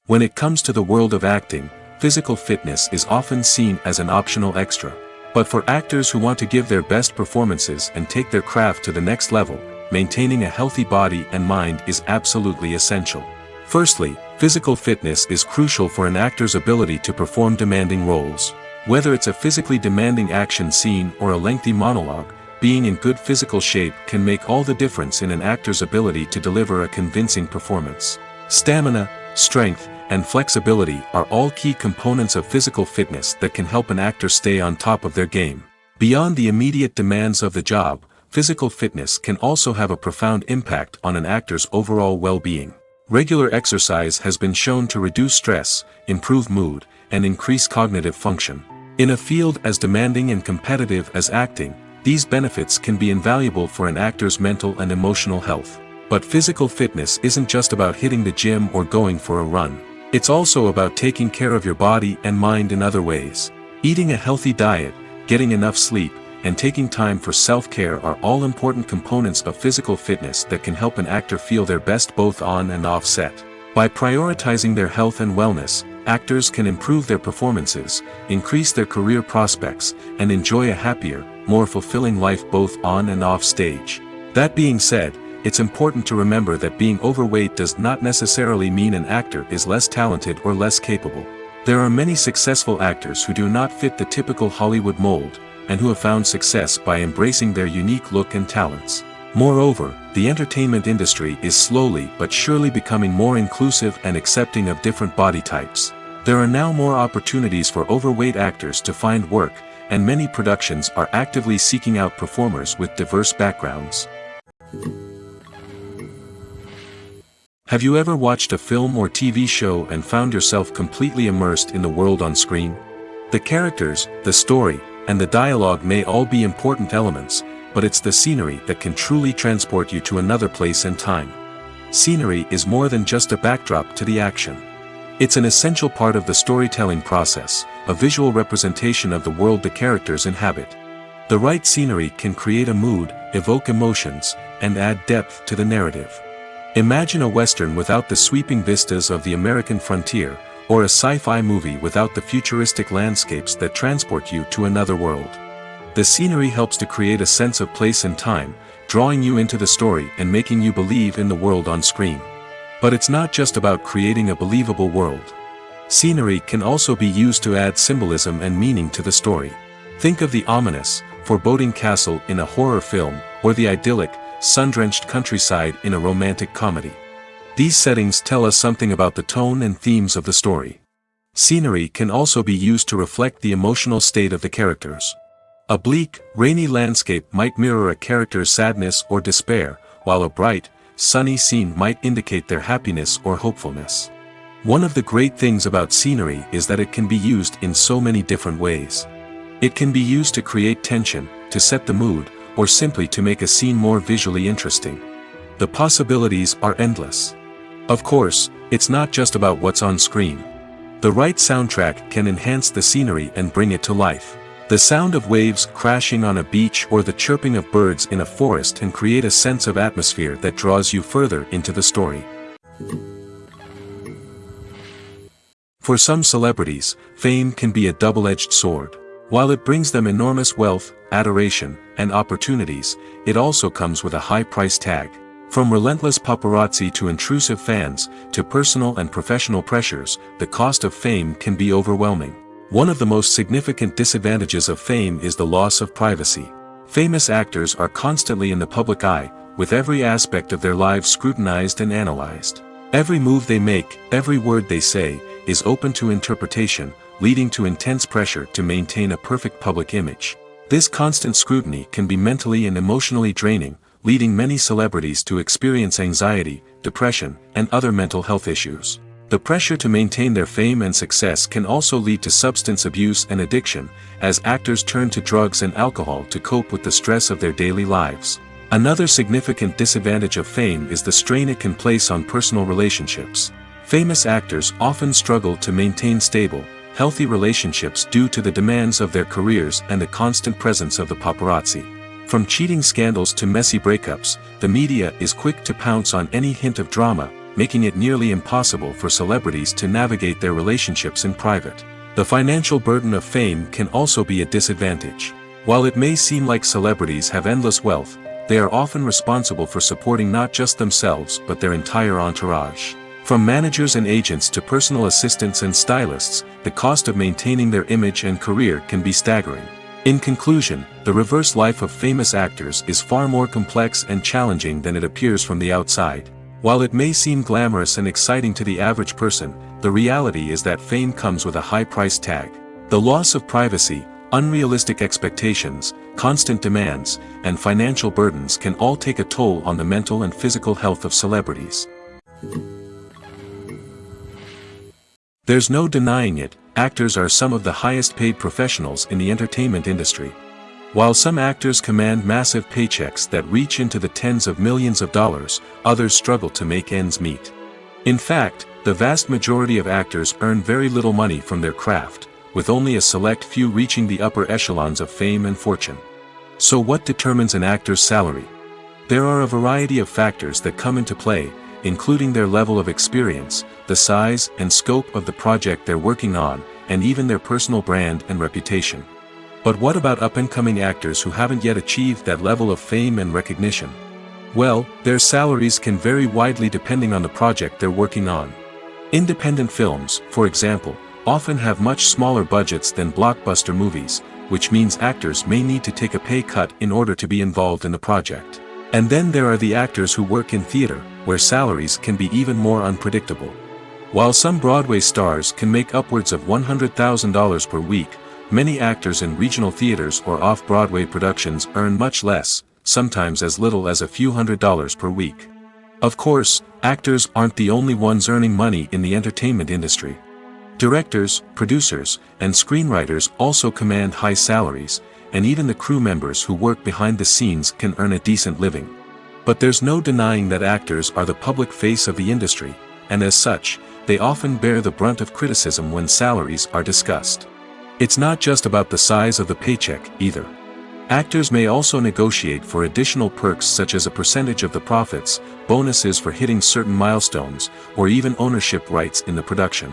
B: When it comes to the world of acting, physical fitness is often seen as an optional extra. But for actors who want to give their best performances and take their craft to the next level, maintaining a healthy body and mind is absolutely essential. Firstly, physical fitness is crucial for an actor's ability to perform demanding roles. Whether it's a physically demanding action scene or a lengthy monologue, being in good physical shape can make all the difference in an actor's ability to deliver a convincing performance. Stamina, strength, and flexibility are all key components of physical fitness that can help an actor stay on top of their game. Beyond the immediate demands of the job, physical fitness can also have a profound impact on an actor's overall well-being. Regular exercise has been shown to reduce stress, improve mood, and increase cognitive function. In a field as demanding and competitive as acting, these benefits can be invaluable for an actor's mental and emotional health. But physical fitness isn't just about hitting the gym or going for a run. It's also about taking care of your body and mind in other ways. Eating a healthy diet, getting enough sleep, and taking time for self-care are all important components of physical fitness that can help an actor feel their best both on and off set. By prioritizing their health and wellness, actors can improve their performances, increase their career prospects, and enjoy a happier, more fulfilling life both on and off stage. That being said, it's important to remember that being overweight does not necessarily mean an actor is less talented or less capable. There are many successful actors who do not fit the typical Hollywood mold, and who have found success by embracing their unique look and talents. Moreover, the entertainment industry is slowly but surely becoming more inclusive and accepting of different body types. There are now more opportunities for overweight actors to find work, and many productions are actively seeking out performers with diverse backgrounds. Have you ever watched a film or TV show and found yourself completely immersed in the world on screen? The characters, the story, and the dialogue may all be important elements, but it's the scenery that can truly transport you to another place and time. Scenery is more than just a backdrop to the action. It's an essential part of the storytelling process, a visual representation of the world the characters inhabit. The right scenery can create a mood, evoke emotions, and add depth to the narrative. Imagine a Western without the sweeping vistas of the American frontier, or a sci-fi movie without the futuristic landscapes that transport you to another world. The scenery helps to create a sense of place and time, drawing you into the story and making you believe in the world on screen. But it's not just about creating a believable world. Scenery can also be used to add symbolism and meaning to the story. Think of the ominous, foreboding castle in a horror film, or the idyllic, sun-drenched countryside in a romantic comedy. These settings tell us something about the tone and themes of the story. Scenery can also be used to reflect the emotional state of the characters. A bleak, rainy landscape might mirror a character's sadness or despair, while a bright, sunny scene might indicate their happiness or hopefulness. One of the great things about scenery is that it can be used in so many different ways. It can be used to create tension, to set the mood, or simply to make a scene more visually interesting. The possibilities are endless. Of course, it's not just about what's on screen. The right soundtrack can enhance the scenery and bring it to life. The sound of waves crashing on a beach or the chirping of birds in a forest can create a sense of atmosphere that draws you further into the story. For some celebrities, fame can be a double-edged sword. While it brings them enormous wealth, adoration, and opportunities, it also comes with a high price tag. From relentless paparazzi to intrusive fans, to personal and professional pressures, the cost of fame can be overwhelming. One of the most significant disadvantages of fame is the loss of privacy. Famous actors are constantly in the public eye, with every aspect of their lives scrutinized and analyzed. Every move they make, every word they say, is open to interpretation, leading to intense pressure to maintain a perfect public image. This constant scrutiny can be mentally and emotionally draining, leading many celebrities to experience anxiety, depression, and other mental health issues. The pressure to maintain their fame and success can also lead to substance abuse and addiction, as actors turn to drugs and alcohol to cope with the stress of their daily lives. Another significant disadvantage of fame is the strain it can place on personal relationships. Famous actors often struggle to maintain stable, healthy relationships due to the demands of their careers and the constant presence of the paparazzi. From cheating scandals to messy breakups, the media is quick to pounce on any hint of drama, making it nearly impossible for celebrities to navigate their relationships in private. The financial burden of fame can also be a disadvantage. While it may seem like celebrities have endless wealth, they are often responsible for supporting not just themselves but their entire entourage. From managers and agents to personal assistants and stylists, the cost of maintaining their image and career can be staggering. In conclusion, the reverse life of famous actors is far more complex and challenging than it appears from the outside. While it may seem glamorous and exciting to the average person, the reality is that fame comes with a high price tag. The loss of privacy, unrealistic expectations, constant demands, and financial burdens can all take a toll on the mental and physical health of celebrities. There's no denying it, actors are some of the highest paid professionals in the entertainment industry. While some actors command massive paychecks that reach into the tens of millions of dollars, others struggle to make ends meet. In fact, the vast majority of actors earn very little money from their craft, with only a select few reaching the upper echelons of fame and fortune. So what determines an actor's salary? There are a variety of factors that come into play, including their level of experience, the size and scope of the project they're working on, and even their personal brand and reputation. But what about up-and-coming actors who haven't yet achieved that level of fame and recognition? Well, their salaries can vary widely depending on the project they're working on. Independent films, for example, often have much smaller budgets than blockbuster movies, which means actors may need to take a pay cut in order to be involved in the project. And then there are the actors who work in theater, where salaries can be even more unpredictable. While some Broadway stars can make upwards of $100,000 per week, many actors in regional theaters or off-Broadway productions earn much less, sometimes as little as a few $100s per week. Of course, actors aren't the only ones earning money in the entertainment industry. Directors, producers, and screenwriters also command high salaries, and even the crew members who work behind the scenes can earn a decent living. But there's no denying that actors are the public face of the industry, and as such, they often bear the brunt of criticism when salaries are discussed. It's not just about the size of the paycheck, either. Actors may also negotiate for additional perks such as a percentage of the profits, bonuses for hitting certain milestones, or even ownership rights in the production.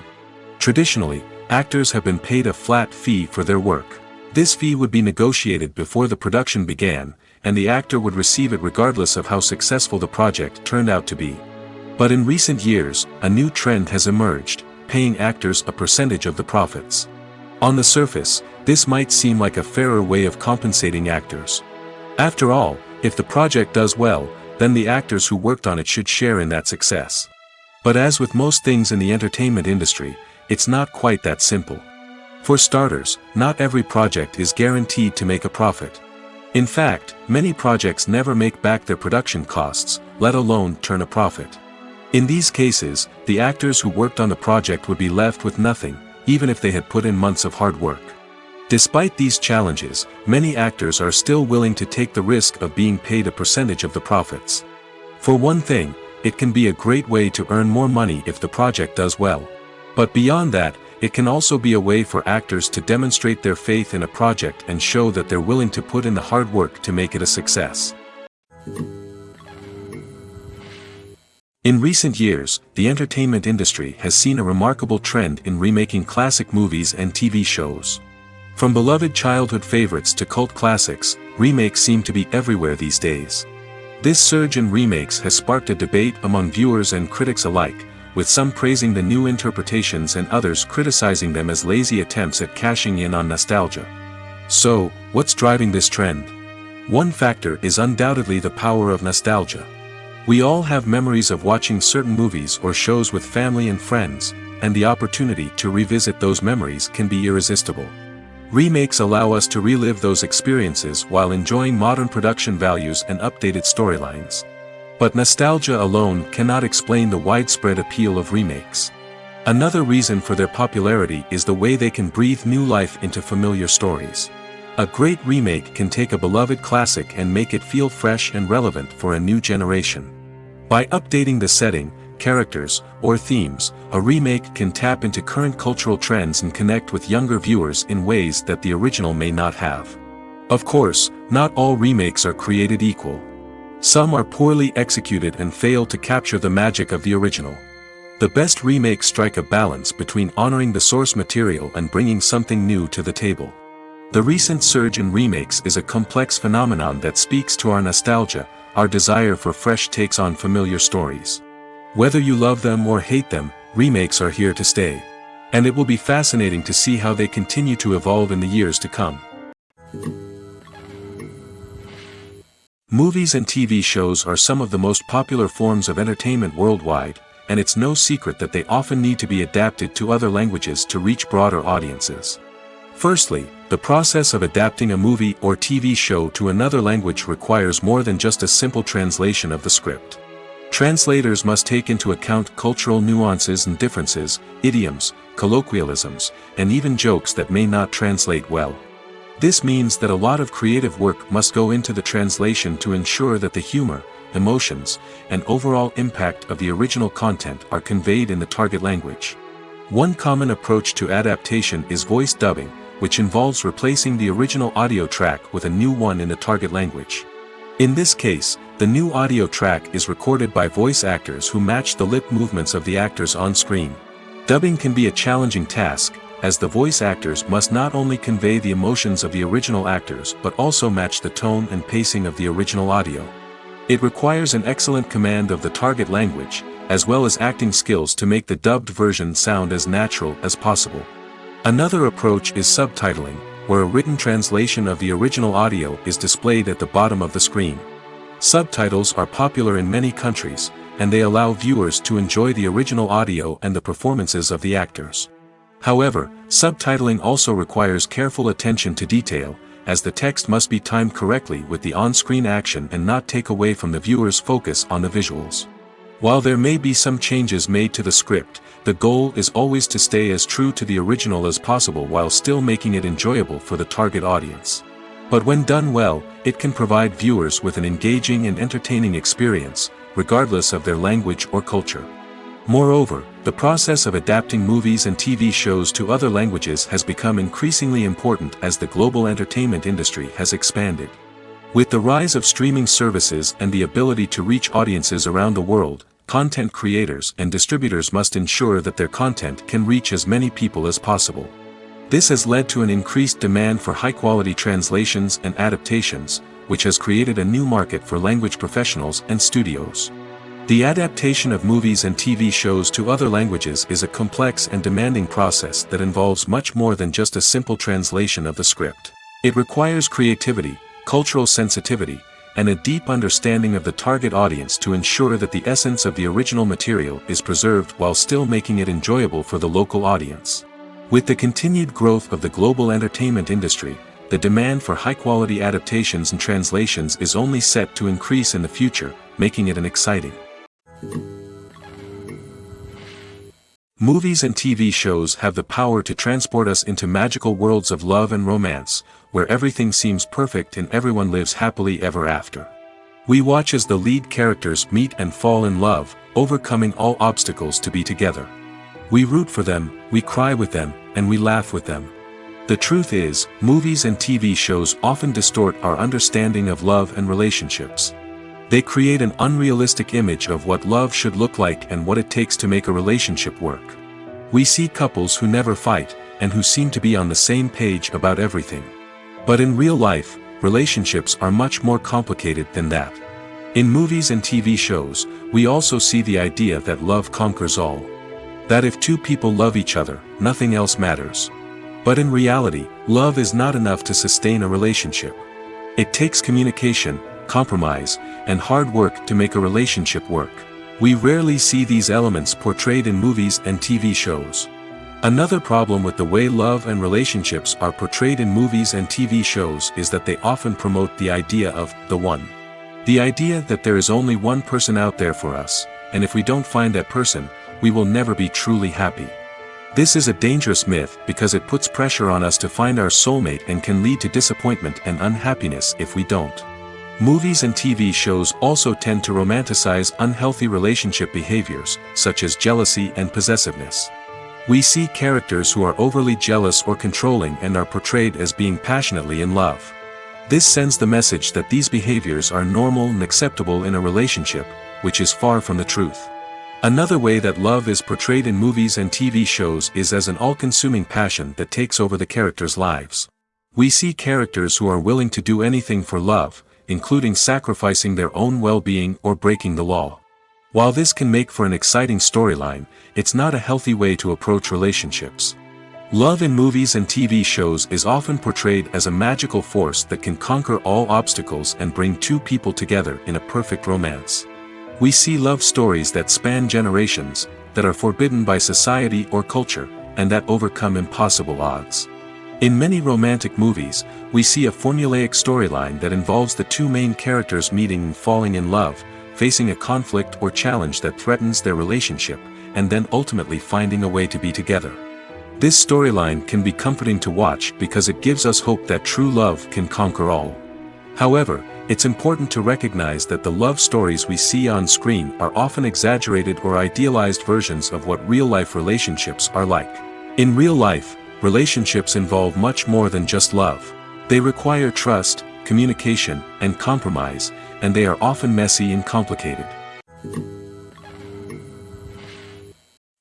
B: Traditionally, actors have been paid a flat fee for their work. This fee would be negotiated before the production began, and the actor would receive it regardless of how successful the project turned out to be. But in recent years, a new trend has emerged, paying actors a percentage of the profits. On the surface, this might seem like a fairer way of compensating actors. After all, if the project does well, then the actors who worked on it should share in that success. But as with most things in the entertainment industry, it's not quite that simple. For starters, not every project is guaranteed to make a profit. In fact, many projects never make back their production costs, let alone turn a profit. In these cases, the actors who worked on the project would be left with nothing, even if they had put in months of hard work. Despite these challenges, many actors are still willing to take the risk of being paid a percentage of the profits. For one thing, it can be a great way to earn more money if the project does well. But beyond that, it can also be a way for actors to demonstrate their faith in a project and show that they're willing to put in the hard work to make it a success. In recent years, the entertainment industry has seen a remarkable trend in remaking classic movies and TV shows. From beloved childhood favorites to cult classics, remakes seem to be everywhere these days. This surge in remakes has sparked a debate among viewers and critics alike, with some praising the new interpretations and others criticizing them as lazy attempts at cashing in on nostalgia. So, what's driving this trend? One factor is undoubtedly the power of nostalgia. We all have memories of watching certain movies or shows with family and friends, and the opportunity to revisit those memories can be irresistible. Remakes allow us to relive those experiences while enjoying modern production values and updated storylines. But nostalgia alone cannot explain the widespread appeal of remakes. Another reason for their popularity is the way they can breathe new life into familiar stories. A great remake can take a beloved classic and make it feel fresh and relevant for a new generation. By updating the setting, characters, or themes, a remake can tap into current cultural trends and connect with younger viewers in ways that the original may not have. Of course, not all remakes are created equal. Some are poorly executed and fail to capture the magic of the original. The best remakes strike a balance between honoring the source material and bringing something new to the table. The recent surge in remakes is a complex phenomenon that speaks to our nostalgia, our desire for fresh takes on familiar stories. Whether you love them or hate them, remakes are here to stay. And it will be fascinating to see how they continue to evolve in the years to come. Movies and TV shows are some of the most popular forms of entertainment worldwide, and it's no secret that they often need to be adapted to other languages to reach broader audiences. Firstly, the process of adapting a movie or TV show to another language requires more than just a simple translation of the script. Translators must take into account cultural nuances and differences, idioms, colloquialisms, and even jokes that may not translate well. This means that a lot of creative work must go into the translation to ensure that the humor, emotions, and overall impact of the original content are conveyed in the target language. One common approach to adaptation is voice dubbing, which involves replacing the original audio track with a new one in the target language. In this case, the new audio track is recorded by voice actors who match the lip movements of the actors on screen. Dubbing can be a challenging task, as the voice actors must not only convey the emotions of the original actors but also match the tone and pacing of the original audio. It requires an excellent command of the target language, as well as acting skills to make the dubbed version sound as natural as possible. Another approach is subtitling, where a written translation of the original audio is displayed at the bottom of the screen. Subtitles are popular in many countries, and they allow viewers to enjoy the original audio and the performances of the actors. However, subtitling also requires careful attention to detail, as the text must be timed correctly with the on-screen action and not take away from the viewer's focus on the visuals. While there may be some changes made to the script, the goal is always to stay as true to the original as possible while still making it enjoyable for the target audience. But when done well, it can provide viewers with an engaging and entertaining experience, regardless of their language or culture. Moreover, the process of adapting movies and TV shows to other languages has become increasingly important as the global entertainment industry has expanded. With the rise of streaming services and the ability to reach audiences around the world, content creators and distributors must ensure that their content can reach as many people as possible. This has led to an increased demand for high-quality translations and adaptations, which has created a new market for language professionals and studios. The adaptation of movies and TV shows to other languages is a complex and demanding process that involves much more than just a simple translation of the script. It requires creativity, cultural sensitivity, and a deep understanding of the target audience to ensure that the essence of the original material is preserved while still making it enjoyable for the local audience. With the continued growth of the global entertainment industry, the demand for high-quality adaptations and translations is only set to increase in the future, making it an exciting. Movies and TV shows have the power to transport us into magical worlds of love and romance, where everything seems perfect and everyone lives happily ever after. We watch as the lead characters meet and fall in love, overcoming all obstacles to be together. We root for them, we cry with them, and we laugh with them. The truth is, movies and TV shows often distort our understanding of love and relationships. They create an unrealistic image of what love should look like and what it takes to make a relationship work. We see couples who never fight, and who seem to be on the same page about everything. But in real life, relationships are much more complicated than that. In movies and TV shows, we also see the idea that love conquers all. That if two people love each other, nothing else matters. But in reality, love is not enough to sustain a relationship. It takes communication, compromise, and hard work to make a relationship work. We rarely see these elements portrayed in movies and TV shows. Another problem with the way love and relationships are portrayed in movies and TV shows is that they often promote the idea of the one. The idea that there is only one person out there for us, and if we don't find that person, we will never be truly happy. This is a dangerous myth because it puts pressure on us to find our soulmate and can lead to disappointment and unhappiness if we don't. Movies and TV shows also tend to romanticize unhealthy relationship behaviors, such as jealousy and possessiveness. We see characters who are overly jealous or controlling and are portrayed as being passionately in love. This sends the message that these behaviors are normal and acceptable in a relationship, which is far from the truth. Another way that love is portrayed in movies and TV shows is as an all-consuming passion that takes over the characters' lives. We see characters who are willing to do anything for love, including sacrificing their own well-being or breaking the law. While this can make for an exciting storyline, it's not a healthy way to approach relationships. Love in movies and TV shows is often portrayed as a magical force that can conquer all obstacles and bring two people together in a perfect romance. We see love stories that span generations, that are forbidden by society or culture, and that overcome impossible odds. In many romantic movies, we see a formulaic storyline that involves the two main characters meeting and falling in love, facing a conflict or challenge that threatens their relationship, and then ultimately finding a way to be together. This storyline can be comforting to watch because it gives us hope that true love can conquer all. However, it's important to recognize that the love stories we see on screen are often exaggerated or idealized versions of what real-life relationships are like. In real life, relationships involve much more than just love. They require trust, communication, and compromise, and they are often messy and complicated.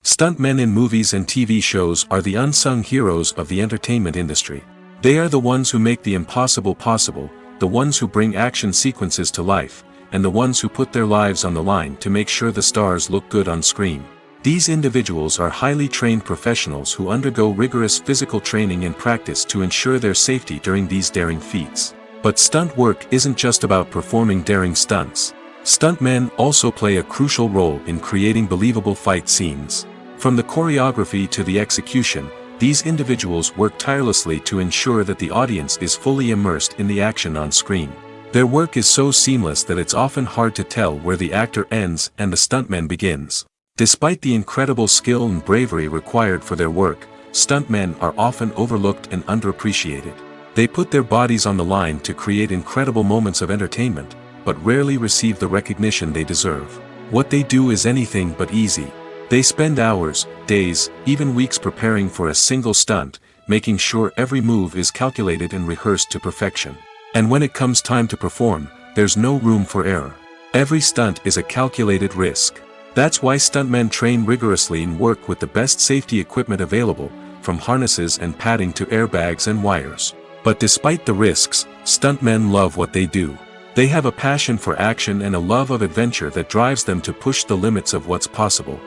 B: Stuntmen in movies and TV shows are the unsung heroes of the entertainment industry. They are the ones who make the impossible possible, the ones who bring action sequences to life, and the ones who put their lives on the line to make sure the stars look good on screen. These individuals are highly trained professionals who undergo rigorous physical training and practice to ensure their safety during these daring feats. But stunt work isn't just about performing daring stunts. Stuntmen also play a crucial role in creating believable fight scenes. From the choreography to the execution, these individuals work tirelessly to ensure that the audience is fully immersed in the action on screen. Their work is so seamless that it's often hard to tell where the actor ends and the stuntman begins. Despite the incredible skill and bravery required for their work, stuntmen are often overlooked and underappreciated. They put their bodies on the line to create incredible moments of entertainment, but rarely receive the recognition they deserve. What they do is anything but easy. They spend hours, days, even weeks preparing for a single stunt, making sure every move is calculated and rehearsed to perfection. And when it comes time to perform, there's no room for error. Every stunt is a calculated risk. That's why stuntmen train rigorously and work with the best safety equipment available, from harnesses and padding to airbags and wires. But despite the risks, stuntmen love what they do. They have a passion for action and a love of adventure that drives them to push the limits of what's possible.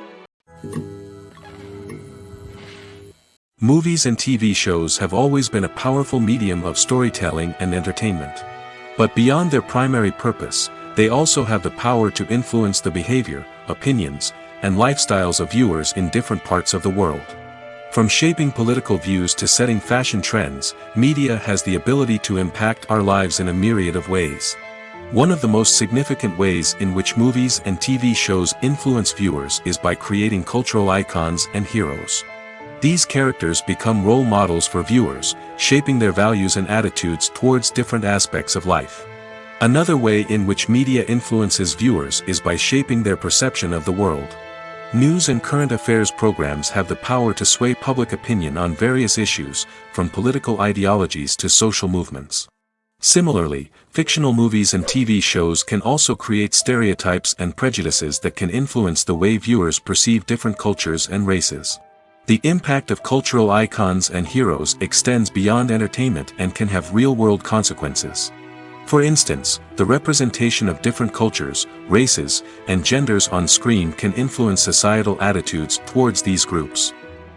B: Movies and TV shows have always been a powerful medium of storytelling and entertainment. But beyond their primary purpose, they also have the power to influence the behavior, opinions, and lifestyles of viewers in different parts of the world. From shaping political views to setting fashion trends, media has the ability to impact our lives in a myriad of ways. One of the most significant ways in which movies and TV shows influence viewers is by creating cultural icons and heroes. These characters become role models for viewers, shaping their values and attitudes towards different aspects of life. Another way in which media influences viewers is by shaping their perception of the world. News and current affairs programs have the power to sway public opinion on various issues, from political ideologies to social movements. Similarly, fictional movies and TV shows can also create stereotypes and prejudices that can influence the way viewers perceive different cultures and races. The impact of cultural icons and heroes extends beyond entertainment and can have real-world consequences. For instance, the representation of different cultures, races, and genders on screen can influence societal attitudes towards these groups.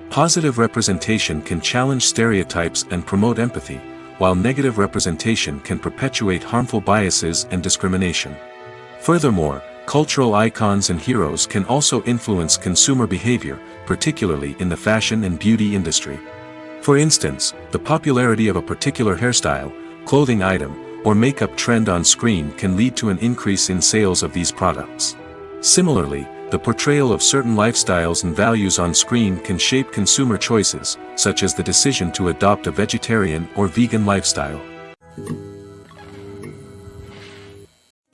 B: Positive representation can challenge stereotypes and promote empathy, while negative representation can perpetuate harmful biases and discrimination. Furthermore, cultural icons and heroes can also influence consumer behavior, particularly in the fashion and beauty industry. For instance, the popularity of a particular hairstyle, clothing item, or makeup trend on screen can lead to an increase in sales of these products. Similarly, the portrayal of certain lifestyles and values on screen can shape consumer choices, such as the decision to adopt a vegetarian or vegan lifestyle.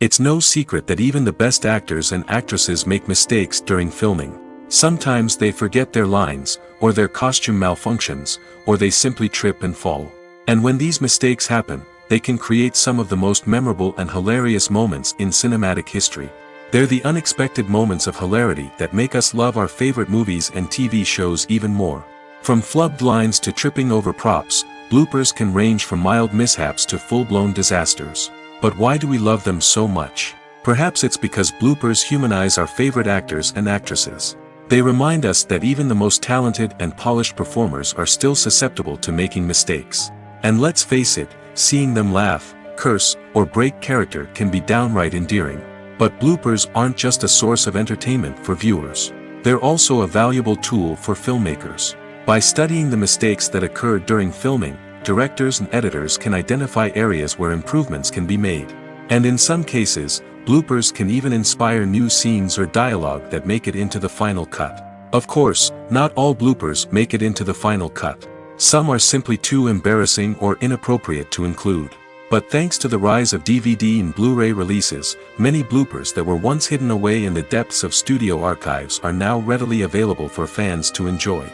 B: It's no secret that even the best actors and actresses make mistakes during filming. Sometimes they forget their lines, or their costume malfunctions, or they simply trip and fall. And when these mistakes happen, they can create some of the most memorable and hilarious moments in cinematic history. They're the unexpected moments of hilarity that make us love our favorite movies and TV shows even more. From flubbed lines to tripping over props, bloopers can range from mild mishaps to full-blown disasters. But why do we love them so much? Perhaps it's because bloopers humanize our favorite actors and actresses. They remind us that even the most talented and polished performers are still susceptible to making mistakes. And let's face it, seeing them laugh, curse, or break character can be downright endearing. But bloopers aren't just a source of entertainment for viewers. They're also a valuable tool for filmmakers. By studying the mistakes that occurred during filming, directors and editors can identify areas where improvements can be made. And in some cases, bloopers can even inspire new scenes or dialogue that make it into the final cut. Of course, not all bloopers make it into the final cut. Some are simply too embarrassing or inappropriate to include. But thanks to the rise of DVD and Blu-ray releases, many bloopers that were once hidden away in the depths of studio archives are now readily available for fans to enjoy.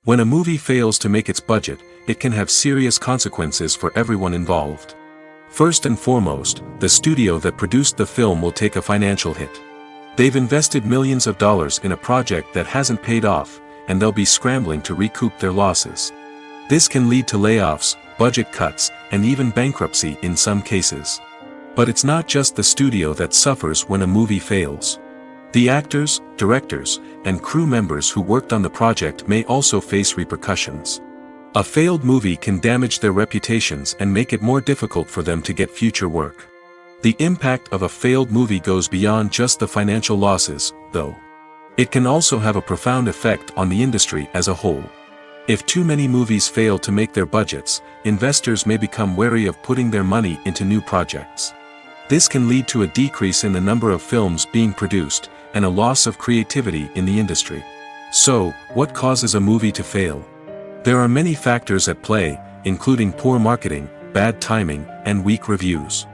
B: When a movie fails to make its budget, it can have serious consequences for everyone involved. First and foremost, the studio that produced the film will take a financial hit. They've invested millions of dollars in a project that hasn't paid off, and they'll be scrambling to recoup their losses. This can lead to layoffs, budget cuts, and even bankruptcy in some cases. But it's not just the studio that suffers when a movie fails. The actors, directors, and crew members who worked on the project may also face repercussions. A failed movie can damage their reputations and make it more difficult for them to get future work. The impact of a failed movie goes beyond just the financial losses, though. It can also have a profound effect on the industry as a whole. If too many movies fail to make their budgets, investors may become wary of putting their money into new projects. This can lead to a decrease in the number of films being produced, and a loss of creativity in the industry. So, what causes a movie to fail? There are many factors at play, including poor marketing, bad timing, and weak reviews.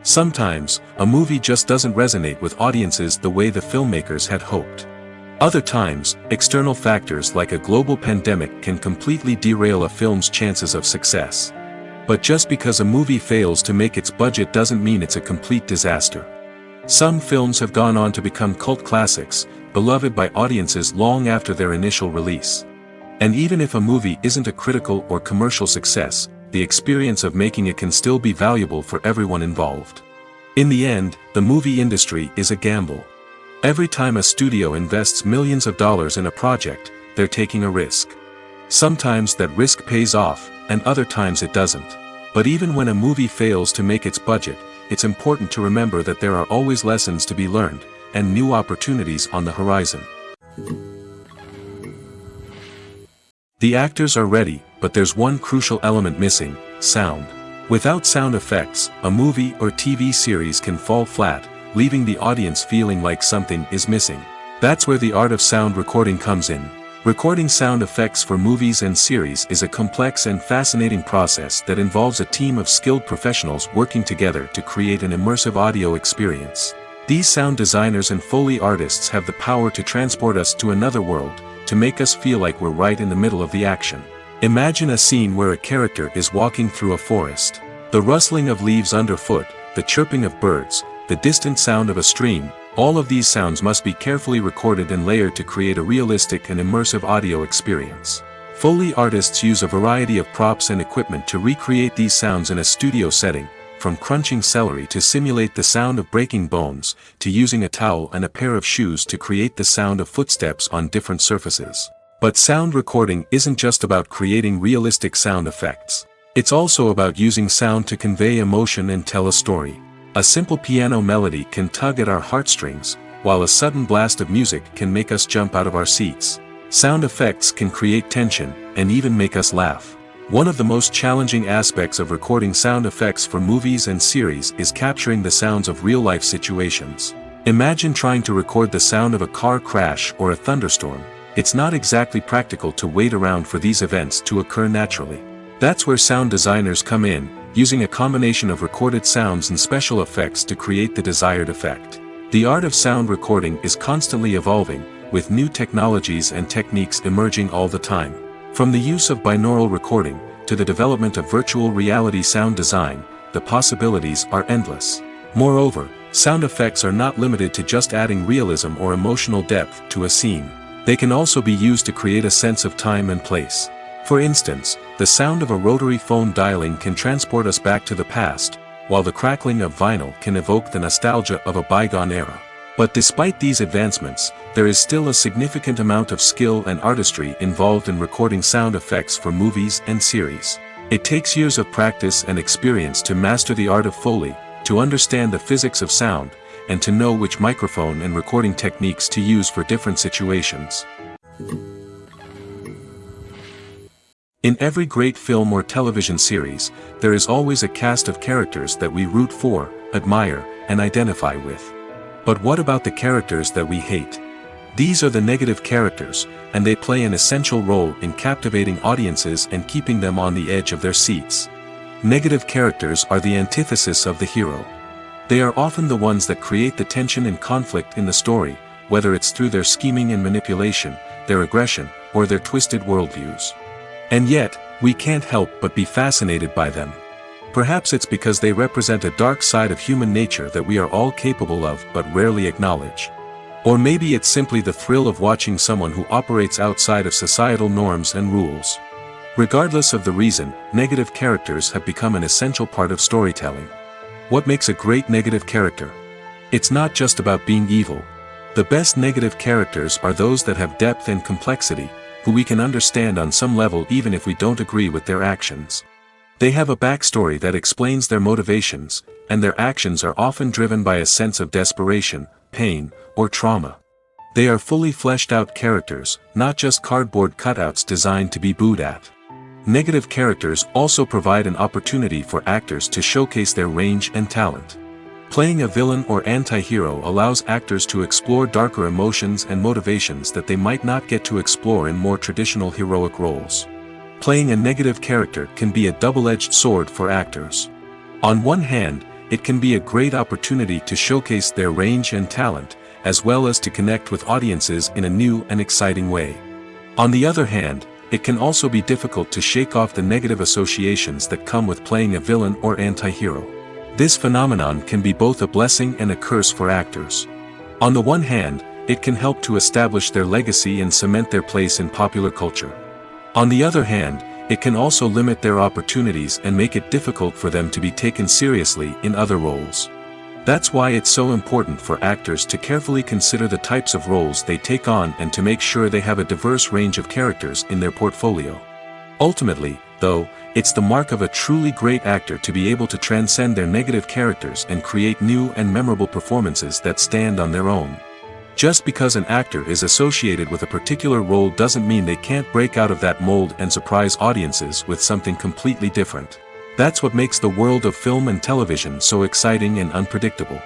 B: Sometimes, a movie just doesn't resonate with audiences the way the filmmakers had hoped. Other times, external factors like a global pandemic can completely derail a film's chances of success. But just because a movie fails to make its budget doesn't mean it's a complete disaster. Some films have gone on to become cult classics, beloved by audiences long after their initial release. And even if a movie isn't a critical or commercial success, the experience of making it can still be valuable for everyone involved. In the end, the movie industry is a gamble. Every time a studio invests millions of dollars in a project, they're taking a risk. Sometimes that risk pays off, and other times it doesn't. But even when a movie fails to make its budget, it's important to remember that there are always lessons to be learned, and new opportunities on the horizon. The actors are ready, but there's one crucial element missing: sound. Without sound effects, a movie or TV series can fall flat, leaving the audience feeling like something is missing. That's where the art of sound recording comes in. Recording sound effects for movies and series is a complex and fascinating process that involves a team of skilled professionals working together to create an immersive audio experience. These sound designers and Foley artists have the power to transport us to another world, to make us feel like we're right in the middle of the action. Imagine a scene where a character is walking through a forest. The rustling of leaves underfoot, the chirping of birds, the distant sound of a stream, all of these sounds must be carefully recorded and layered to create a realistic and immersive audio experience. Foley artists use a variety of props and equipment to recreate these sounds in a studio setting, from crunching celery to simulate the sound of breaking bones, to using a towel and a pair of shoes to create the sound of footsteps on different surfaces. But sound recording isn't just about creating realistic sound effects. It's also about using sound to convey emotion and tell a story. A simple piano melody can tug at our heartstrings, while a sudden blast of music can make us jump out of our seats. Sound effects can create tension, and even make us laugh. One of the most challenging aspects of recording sound effects for movies and series is capturing the sounds of real-life situations. Imagine trying to record the sound of a car crash or a thunderstorm. It's not exactly practical to wait around for these events to occur naturally. That's where sound designers come in, using a combination of recorded sounds and special effects to create the desired effect. The art of sound recording is constantly evolving, with new technologies and techniques emerging all the time. From the use of binaural recording, to the development of virtual reality sound design, the possibilities are endless. Moreover, sound effects are not limited to just adding realism or emotional depth to a scene. They can also be used to create a sense of time and place. For instance, the sound of a rotary phone dialing can transport us back to the past, while the crackling of vinyl can evoke the nostalgia of a bygone era. But despite these advancements, there is still a significant amount of skill and artistry involved in recording sound effects for movies and series. It takes years of practice and experience to master the art of Foley, to understand the physics of sound, and to know which microphone and recording techniques to use for different situations. In every great film or television series, there is always a cast of characters that we root for, admire, and identify with. But what about the characters that we hate? These are the negative characters, and they play an essential role in captivating audiences and keeping them on the edge of their seats. Negative characters are the antithesis of the hero. They are often the ones that create the tension and conflict in the story, whether it's through their scheming and manipulation, their aggression, or their twisted worldviews. And yet, we can't help but be fascinated by them. Perhaps it's because they represent a dark side of human nature that we are all capable of but rarely acknowledge. Or maybe it's simply the thrill of watching someone who operates outside of societal norms and rules. Regardless of the reason, negative characters have become an essential part of storytelling. What makes a great negative character? It's not just about being evil. The best negative characters are those that have depth and complexity, who we can understand on some level even if we don't agree with their actions. They have a backstory that explains their motivations, and their actions are often driven by a sense of desperation, pain, or trauma. They are fully fleshed out characters, not just cardboard cutouts designed to be booed at. Negative characters also provide an opportunity for actors to showcase their range and talent. Playing a villain or anti-hero allows actors to explore darker emotions and motivations that they might not get to explore in more traditional heroic roles. Playing a negative character can be a double-edged sword for actors. On one hand, it can be a great opportunity to showcase their range and talent, as well as to connect with audiences in a new and exciting way. On the other hand, it can also be difficult to shake off the negative associations that come with playing a villain or anti-hero. This phenomenon can be both a blessing and a curse for actors. On the one hand, it can help to establish their legacy and cement their place in popular culture. On the other hand, it can also limit their opportunities and make it difficult for them to be taken seriously in other roles. That's why it's so important for actors to carefully consider the types of roles they take on and to make sure they have a diverse range of characters in their portfolio. Ultimately, though, it's the mark of a truly great actor to be able to transcend their negative characters and create new and memorable performances that stand on their own. Just because an actor is associated with a particular role doesn't mean they can't break out of that mold and surprise audiences with something completely different. That's what makes the world of film and television so exciting and unpredictable.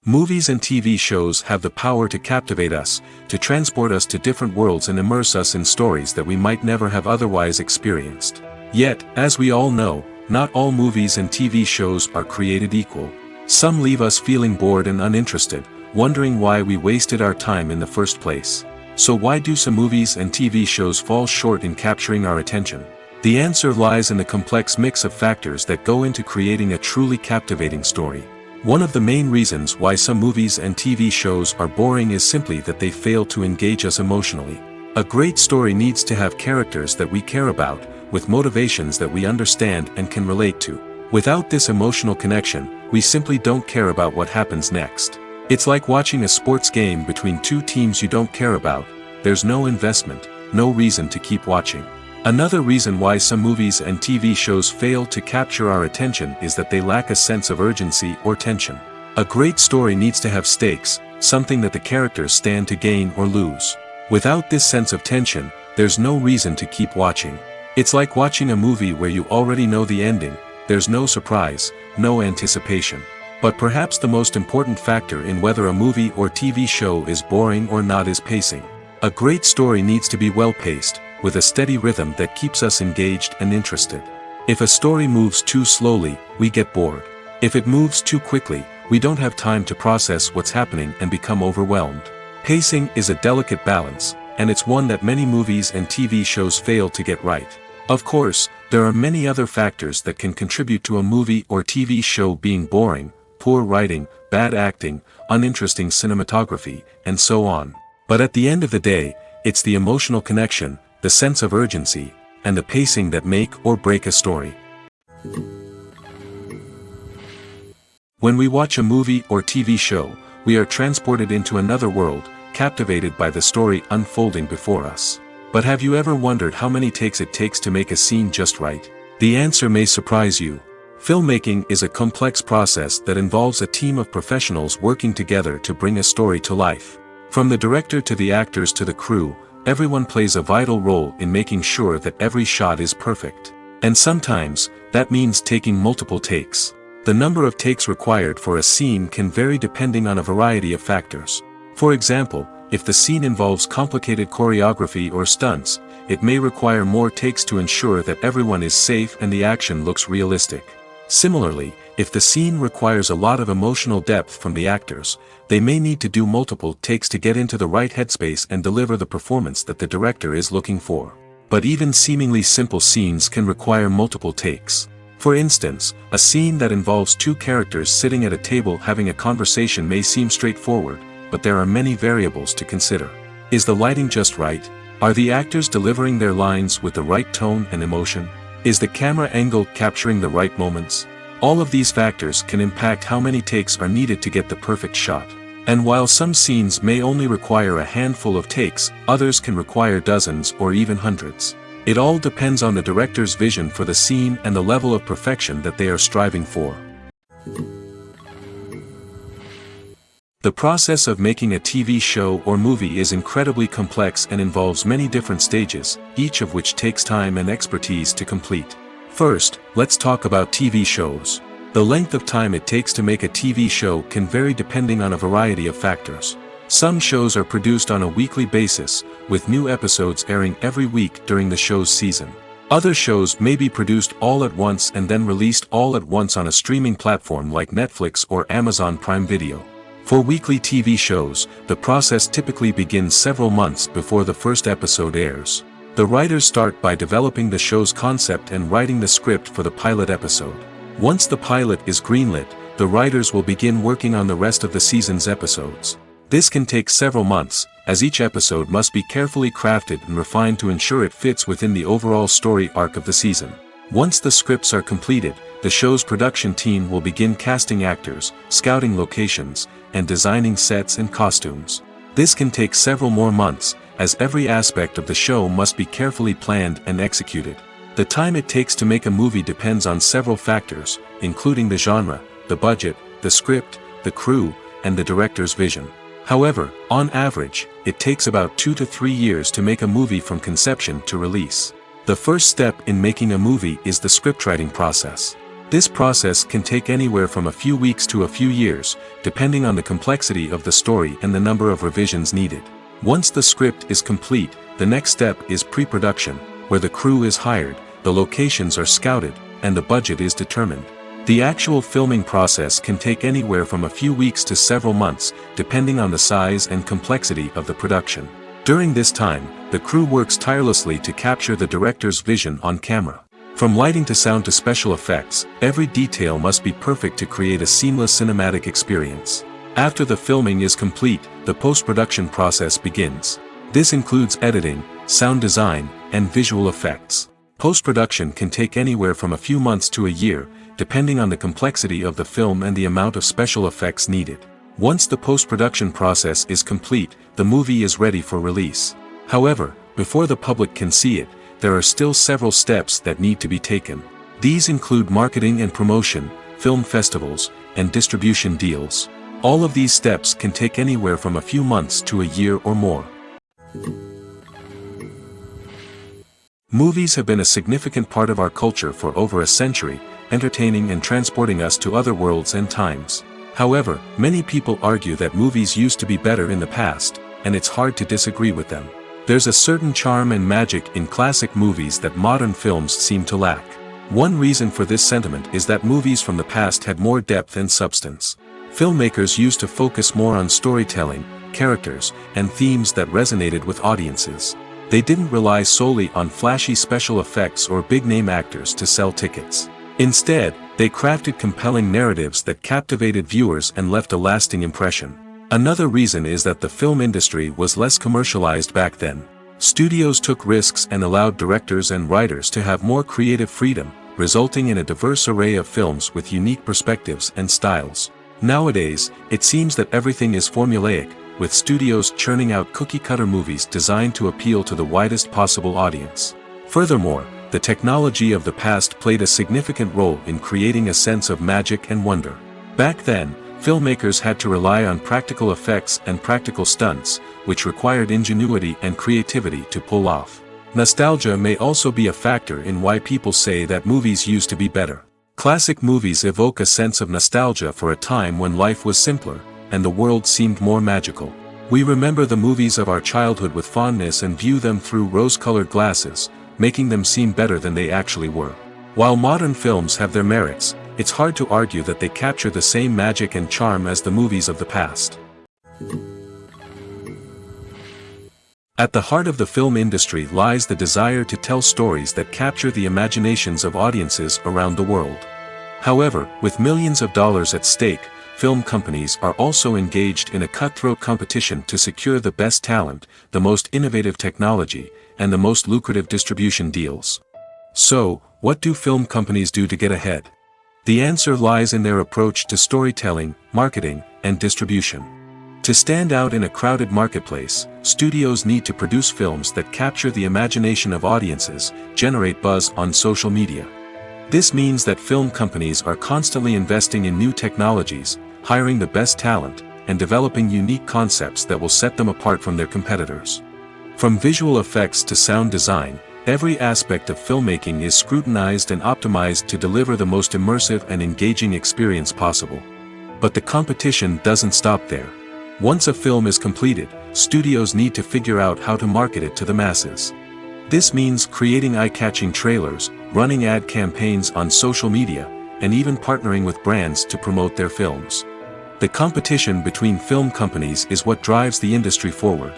B: Movies and TV shows have the power to captivate us, to transport us to different worlds and immerse us in stories that we might never have otherwise experienced. Yet, as we all know, not all movies and TV shows are created equal. Some leave us feeling bored and uninterested, wondering why we wasted our time in the first place. So why do some movies and TV shows fall short in capturing our attention? The answer lies in the complex mix of factors that go into creating a truly captivating story. One of the main reasons why some movies and TV shows are boring is simply that they fail to engage us emotionally. A great story needs to have characters that we care about, with motivations that we understand and can relate to. Without this emotional connection, we simply don't care about what happens next. It's like watching a sports game between two teams you don't care about. There's no investment, no reason to keep watching. Another reason why some movies and TV shows fail to capture our attention is that they lack a sense of urgency or tension. A great story needs to have stakes, something that the characters stand to gain or lose. Without this sense of tension, there's no reason to keep watching. It's like watching a movie where you already know the ending. There's no surprise, no anticipation. But perhaps the most important factor in whether a movie or TV show is boring or not is pacing. A great story needs to be well-paced, with a steady rhythm that keeps us engaged and interested. If a story moves too slowly, we get bored. If it moves too quickly, we don't have time to process what's happening and become overwhelmed. Pacing is a delicate balance, and it's one that many movies and TV shows fail to get right. Of course, there are many other factors that can contribute to a movie or TV show being boring: poor writing, bad acting, uninteresting cinematography, and so on. But at the end of the day, it's the emotional connection, the sense of urgency, and the pacing that make or break a story. When we watch a movie or TV show, we are transported into another world, captivated by the story unfolding before us. But have you ever wondered how many takes it takes to make a scene just right? The answer may surprise you. Filmmaking is a complex process that involves a team of professionals working together to bring a story to life. From the director to the actors to the crew, everyone plays a vital role in making sure that every shot is perfect. And sometimes, that means taking multiple takes. The number of takes required for a scene can vary depending on a variety of factors. For example, if the scene involves complicated choreography or stunts, it may require more takes to ensure that everyone is safe and the action looks realistic. Similarly, if the scene requires a lot of emotional depth from the actors, they may need to do multiple takes to get into the right headspace and deliver the performance that the director is looking for. But even seemingly simple scenes can require multiple takes. For instance, a scene that involves two characters sitting at a table having a conversation may seem straightforward, but there are many variables to consider. Is the lighting just right? Are the actors delivering their lines with the right tone and emotion? Is the camera angle capturing the right moments? All of these factors can impact how many takes are needed to get the perfect shot. And while some scenes may only require a handful of takes, others can require dozens or even hundreds. It all depends on the director's vision for the scene and the level of perfection that they are striving for. The process of making a TV show or movie is incredibly complex and involves many different stages, each of which takes time and expertise to complete. First, let's talk about TV shows. The length of time it takes to make a TV show can vary depending on a variety of factors. Some shows are produced on a weekly basis, with new episodes airing every week during the show's season. Other shows may be produced all at once and then released all at once on a streaming platform like Netflix or Amazon Prime Video. For weekly TV shows, the process typically begins several months before the first episode airs. The writers start by developing the show's concept and writing the script for the pilot episode. Once the pilot is greenlit, the writers will begin working on the rest of the season's episodes. This can take several months, as each episode must be carefully crafted and refined to ensure it fits within the overall story arc of the season. Once the scripts are completed, the show's production team will begin casting actors, scouting locations, and designing sets and costumes. This can take several more months, as every aspect of the show must be carefully planned and executed. The time it takes to make a movie depends on several factors, including the genre, the budget, the script, the crew, and the director's vision. However, on average, it takes about 2 to 3 years to make a movie from conception to release. The first step in making a movie is the scriptwriting process. This process can take anywhere from a few weeks to a few years, depending on the complexity of the story and the number of revisions needed. Once the script is complete, the next step is pre-production, where the crew is hired, the locations are scouted, and the budget is determined. The actual filming process can take anywhere from a few weeks to several months, depending on the size and complexity of the production. During this time, the crew works tirelessly to capture the director's vision on camera. From lighting to sound to special effects, every detail must be perfect to create a seamless cinematic experience. After the filming is complete, the post-production process begins. This includes editing, sound design, and visual effects. Post-production can take anywhere from a few months to a year, depending on the complexity of the film and the amount of special effects needed. Once the post-production process is complete, the movie is ready for release. However, before the public can see it, there are still several steps that need to be taken. These include marketing and promotion, film festivals, and distribution deals. All of these steps can take anywhere from a few months to a year or more. Movies have been a significant part of our culture for over a century, entertaining and transporting us to other worlds and times. However, many people argue that movies used to be better in the past, and it's hard to disagree with them. There's a certain charm and magic in classic movies that modern films seem to lack. One reason for this sentiment is that movies from the past had more depth and substance. Filmmakers used to focus more on storytelling, characters, and themes that resonated with audiences. They didn't rely solely on flashy special effects or big-name actors to sell tickets. Instead, they crafted compelling narratives that captivated viewers and left a lasting impression. Another reason is that the film industry was less commercialized back then. Studios took risks and allowed directors and writers to have more creative freedom, resulting in a diverse array of films with unique perspectives and styles. Nowadays, it seems that everything is formulaic, with studios churning out cookie-cutter movies designed to appeal to the widest possible audience. Furthermore, the technology of the past played a significant role in creating a sense of magic and wonder. Back then, filmmakers had to rely on practical effects and practical stunts, which required ingenuity and creativity to pull off. Nostalgia may also be a factor in why people say that movies used to be better. Classic movies evoke a sense of nostalgia for a time when life was simpler, and the world seemed more magical. We remember the movies of our childhood with fondness and view them through rose-colored glasses, making them seem better than they actually were. While modern films have their merits, it's hard to argue that they capture the same magic and charm as the movies of the past. At the heart of the film industry lies the desire to tell stories that capture the imaginations of audiences around the world. However, with millions of dollars at stake, film companies are also engaged in a cutthroat competition to secure the best talent, the most innovative technology, and the most lucrative distribution deals. So, what do film companies do to get ahead? The answer lies in their approach to storytelling, marketing, and distribution. To stand out in a crowded marketplace, studios need to produce films that capture the imagination of audiences, generate buzz on social media. This means that film companies are constantly investing in new technologies, hiring the best talent, and developing unique concepts that will set them apart from their competitors. From visual effects to sound design, every aspect of filmmaking is scrutinized and optimized to deliver the most immersive and engaging experience possible. But the competition doesn't stop there. Once a film is completed, studios need to figure out how to market it to the masses. This means creating eye-catching trailers, running ad campaigns on social media, and even partnering with brands to promote their films. The competition between film companies is what drives the industry forward.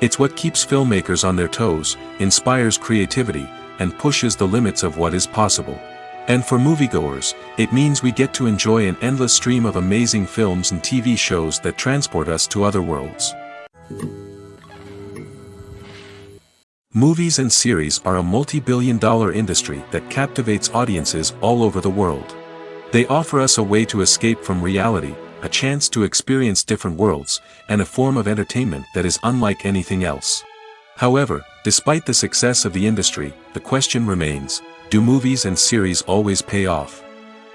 B: It's what keeps filmmakers on their toes, inspires creativity, and pushes the limits of what is possible. And for moviegoers, it means we get to enjoy an endless stream of amazing films and TV shows that transport us to other worlds. Movies and series are a multi-billion-dollar industry that captivates audiences all over the world. They offer us a way to escape from reality, a chance to experience different worlds, and a form of entertainment that is unlike anything else. However, despite the success of the industry, the question remains, do movies and series always pay off?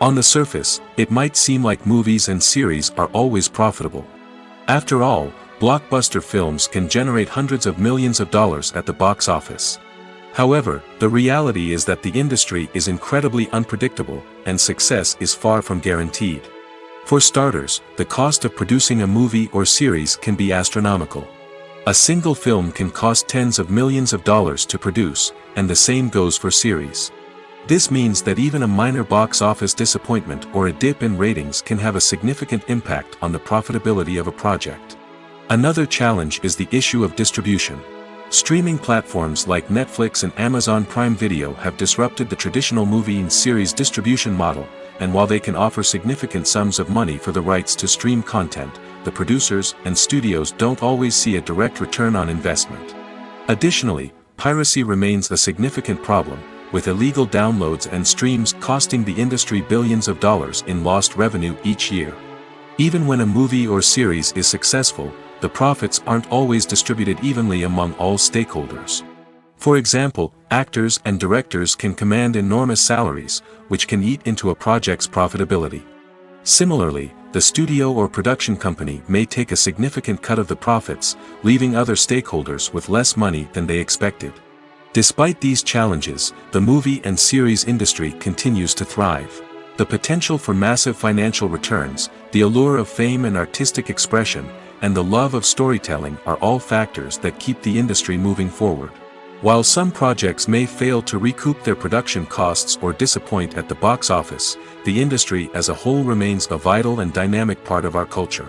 B: On the surface, it might seem like movies and series are always profitable. After all, blockbuster films can generate hundreds of millions of dollars at the box office. However, the reality is that the industry is incredibly unpredictable, and success is far from guaranteed. For starters, the cost of producing a movie or series can be astronomical. A single film can cost tens of millions of dollars to produce, and the same goes for series. This means that even a minor box office disappointment or a dip in ratings can have a significant impact on the profitability of a project. Another challenge is the issue of distribution. Streaming platforms like Netflix and Amazon Prime Video have disrupted the traditional movie and series distribution model, and while they can offer significant sums of money for the rights to stream content, the producers and studios don't always see a direct return on investment. Additionally, piracy remains a significant problem, with illegal downloads and streams costing the industry billions of dollars in lost revenue each year. Even when a movie or series is successful, the profits aren't always distributed evenly among all stakeholders. For example, actors and directors can command enormous salaries, which can eat into a project's profitability. Similarly, the studio or production company may take a significant cut of the profits, leaving other stakeholders with less money than they expected. Despite these challenges, the movie and series industry continues to thrive. The potential for massive financial returns, the allure of fame and artistic expression, and the love of storytelling are all factors that keep the industry moving forward. While some projects may fail to recoup their production costs or disappoint at the box office, the industry as a whole remains a vital and dynamic part of our culture.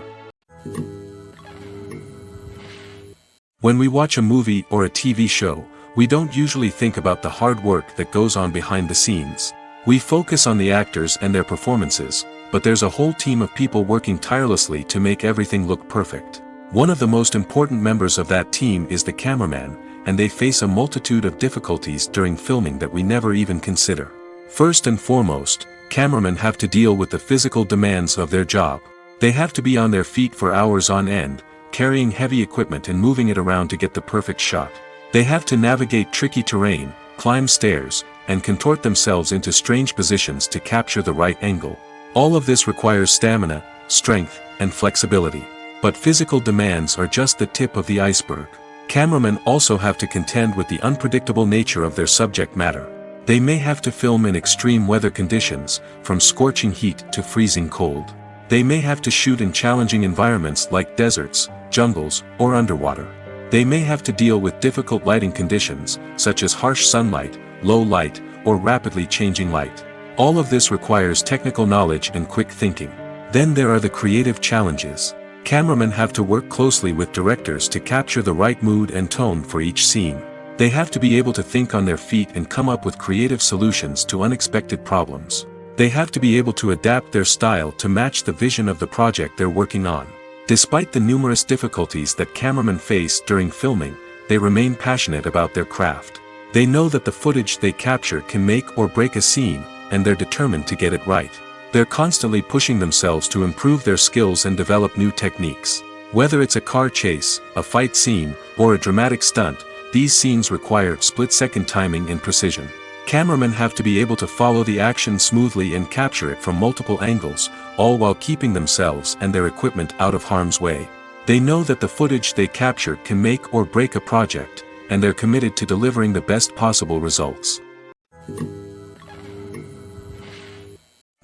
B: When we watch a movie or a TV show, we don't usually think about the hard work that goes on behind the scenes. We focus on the actors and their performances, but there's a whole team of people working tirelessly to make everything look perfect. One of the most important members of that team is the cameraman, and they face a multitude of difficulties during filming that we never even consider. First and foremost, cameramen have to deal with the physical demands of their job. They have to be on their feet for hours on end, carrying heavy equipment and moving it around to get the perfect shot. They have to navigate tricky terrain, climb stairs, and contort themselves into strange positions to capture the right angle. All of this requires stamina, strength, and flexibility. But physical demands are just the tip of the iceberg. Cameramen also have to contend with the unpredictable nature of their subject matter. They may have to film in extreme weather conditions, from scorching heat to freezing cold. They may have to shoot in challenging environments like deserts, jungles, or underwater. They may have to deal with difficult lighting conditions, such as harsh sunlight, low light, or rapidly changing light. All of this requires technical knowledge and quick thinking. Then there are the creative challenges. Cameramen have to work closely with directors to capture the right mood and tone for each scene. They have to be able to think on their feet and come up with creative solutions to unexpected problems. They have to be able to adapt their style to match the vision of the project they're working on. Despite the numerous difficulties that cameramen face during filming, they remain passionate about their craft. They know that the footage they capture can make or break a scene, and they're determined to get it right. They're constantly pushing themselves to improve their skills and develop new techniques. Whether it's a car chase, a fight scene, or a dramatic stunt, these scenes require split-second timing and precision. Cameramen have to be able to follow the action smoothly and capture it from multiple angles, all while keeping themselves and their equipment out of harm's way. They know that the footage they capture can make or break a project, and they're committed to delivering the best possible results.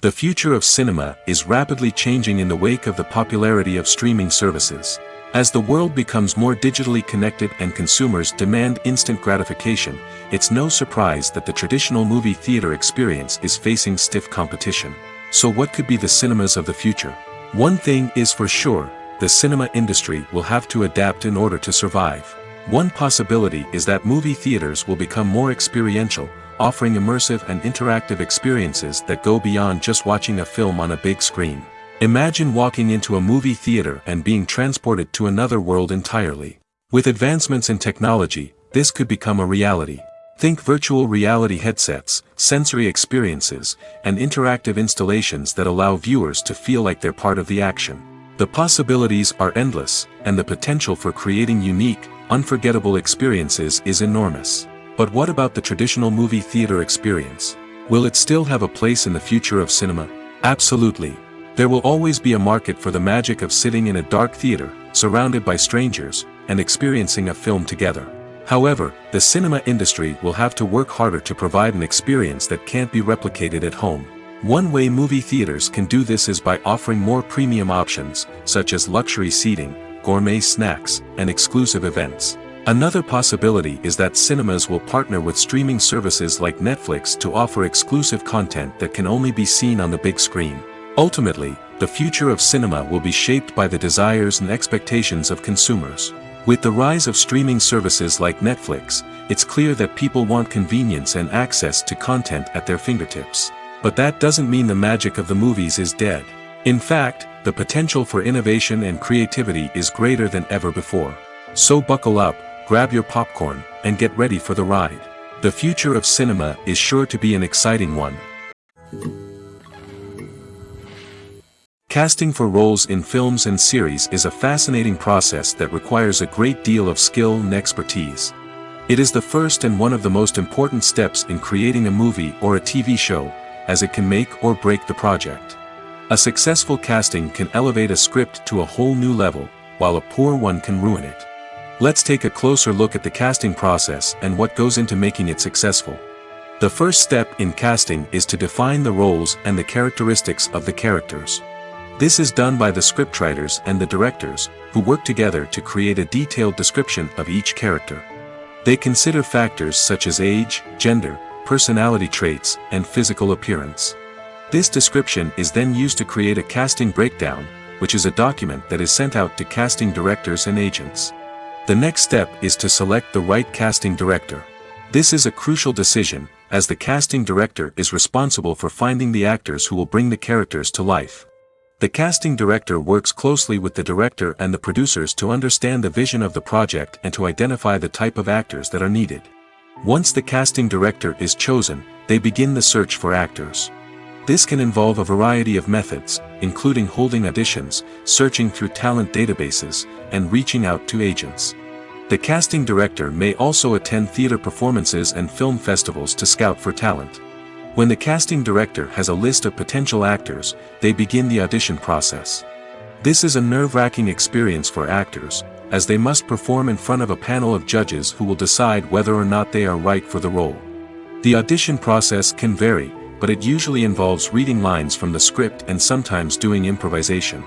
B: The future of cinema is rapidly changing in the wake of the popularity of streaming services. As the world becomes more digitally connected and consumers demand instant gratification, it's no surprise that the traditional movie theater experience is facing stiff competition. So what could be the cinemas of the future? One thing is for sure, the cinema industry will have to adapt in order to survive. One possibility is that movie theaters will become more experiential, offering immersive and interactive experiences that go beyond just watching a film on a big screen. Imagine walking into a movie theater and being transported to another world entirely. With advancements in technology, this could become a reality. Think virtual reality headsets, sensory experiences, and interactive installations that allow viewers to feel like they're part of the action. The possibilities are endless, and the potential for creating unique, unforgettable experiences is enormous. But what about the traditional movie theater experience? Will it still have a place in the future of cinema? Absolutely. There will always be a market for the magic of sitting in a dark theater, surrounded by strangers, and experiencing a film together. However, the cinema industry will have to work harder to provide an experience that can't be replicated at home. One way movie theaters can do this is by offering more premium options, such as luxury seating, gourmet snacks, and exclusive events. Another possibility is that cinemas will partner with streaming services like Netflix to offer exclusive content that can only be seen on the big screen. Ultimately, the future of cinema will be shaped by the desires and expectations of consumers. With the rise of streaming services like Netflix, it's clear that people want convenience and access to content at their fingertips. But that doesn't mean the magic of the movies is dead. In fact, the potential for innovation and creativity is greater than ever before. So buckle up, grab your popcorn, and get ready for the ride. The future of cinema is sure to be an exciting one. Casting for roles in films and series is a fascinating process that requires a great deal of skill and expertise. It is the first and one of the most important steps in creating a movie or a TV show, as it can make or break the project. A successful casting can elevate a script to a whole new level, while a poor one can ruin it. Let's take a closer look at the casting process and what goes into making it successful. The first step in casting is to define the roles and the characteristics of the characters. This is done by the scriptwriters and the directors, who work together to create a detailed description of each character. They consider factors such as age, gender, personality traits, and physical appearance. This description is then used to create a casting breakdown, which is a document that is sent out to casting directors and agents. The next step is to select the right casting director. This is a crucial decision, as the casting director is responsible for finding the actors who will bring the characters to life. The casting director works closely with the director and the producers to understand the vision of the project and to identify the type of actors that are needed. Once the casting director is chosen, they begin the search for actors. This can involve a variety of methods, including holding auditions, searching through talent databases, and reaching out to agents. The casting director may also attend theater performances and film festivals to scout for talent. When the casting director has a list of potential actors, they begin the audition process. This is a nerve-wracking experience for actors, as they must perform in front of a panel of judges who will decide whether or not they are right for the role. The audition process can vary, but it usually involves reading lines from the script and sometimes doing improvisation.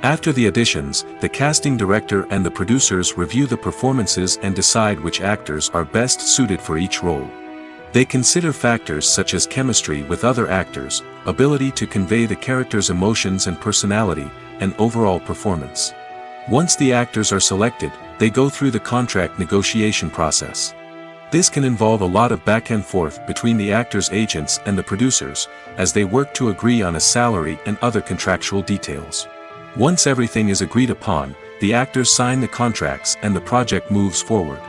B: After the auditions, the casting director and the producers review the performances and decide which actors are best suited for each role. They consider factors such as chemistry with other actors, ability to convey the character's emotions and personality, and overall performance. Once the actors are selected, they go through the contract negotiation process. This can involve a lot of back and forth between the actors' agents and the producers, as they work to agree on a salary and other contractual details. Once everything is agreed upon, the actors sign the contracts and the project moves forward.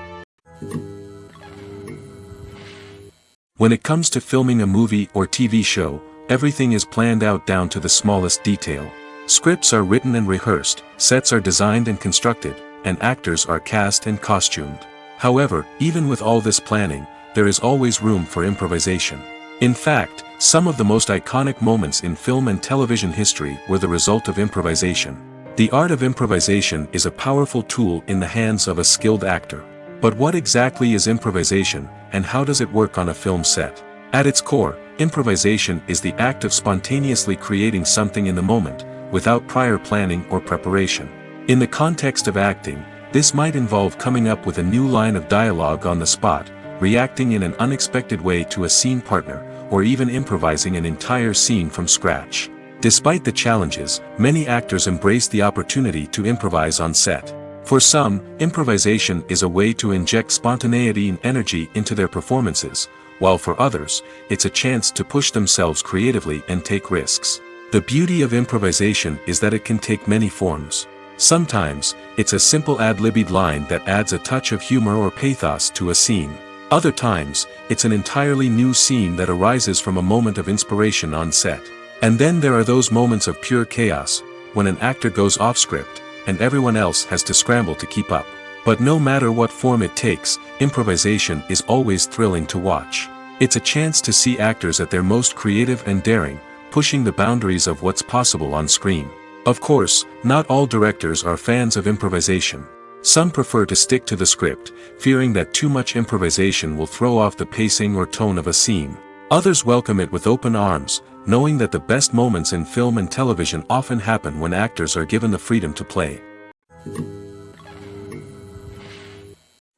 B: When it comes to filming a movie or TV show, everything is planned out down to the smallest detail. Scripts are written and rehearsed, sets are designed and constructed, and actors are cast and costumed. However, even with all this planning, there is always room for improvisation. In fact, some of the most iconic moments in film and television history were the result of improvisation. The art of improvisation is a powerful tool in the hands of a skilled actor. But what exactly is improvisation, and how does it work on a film set? At its core, improvisation is the act of spontaneously creating something in the moment, without prior planning or preparation. In the context of acting, this might involve coming up with a new line of dialogue on the spot, reacting in an unexpected way to a scene partner, or even improvising an entire scene from scratch. Despite the challenges, many actors embrace the opportunity to improvise on set. For some, improvisation is a way to inject spontaneity and energy into their performances, while for others, it's a chance to push themselves creatively and take risks. The beauty of improvisation is that it can take many forms. Sometimes, it's a simple ad-libbed line that adds a touch of humor or pathos to a scene. Other times, it's an entirely new scene that arises from a moment of inspiration on set. And then there are those moments of pure chaos, when an actor goes off script, and everyone else has to scramble to keep up. But no matter what form it takes, improvisation is always thrilling to watch. It's a chance to see actors at their most creative and daring, pushing the boundaries of what's possible on screen. Of course, not all directors are fans of improvisation. Some prefer to stick to the script, fearing that too much improvisation will throw off the pacing or tone of a scene. Others welcome it with open arms, knowing that the best moments in film and television often happen when actors are given the freedom to play.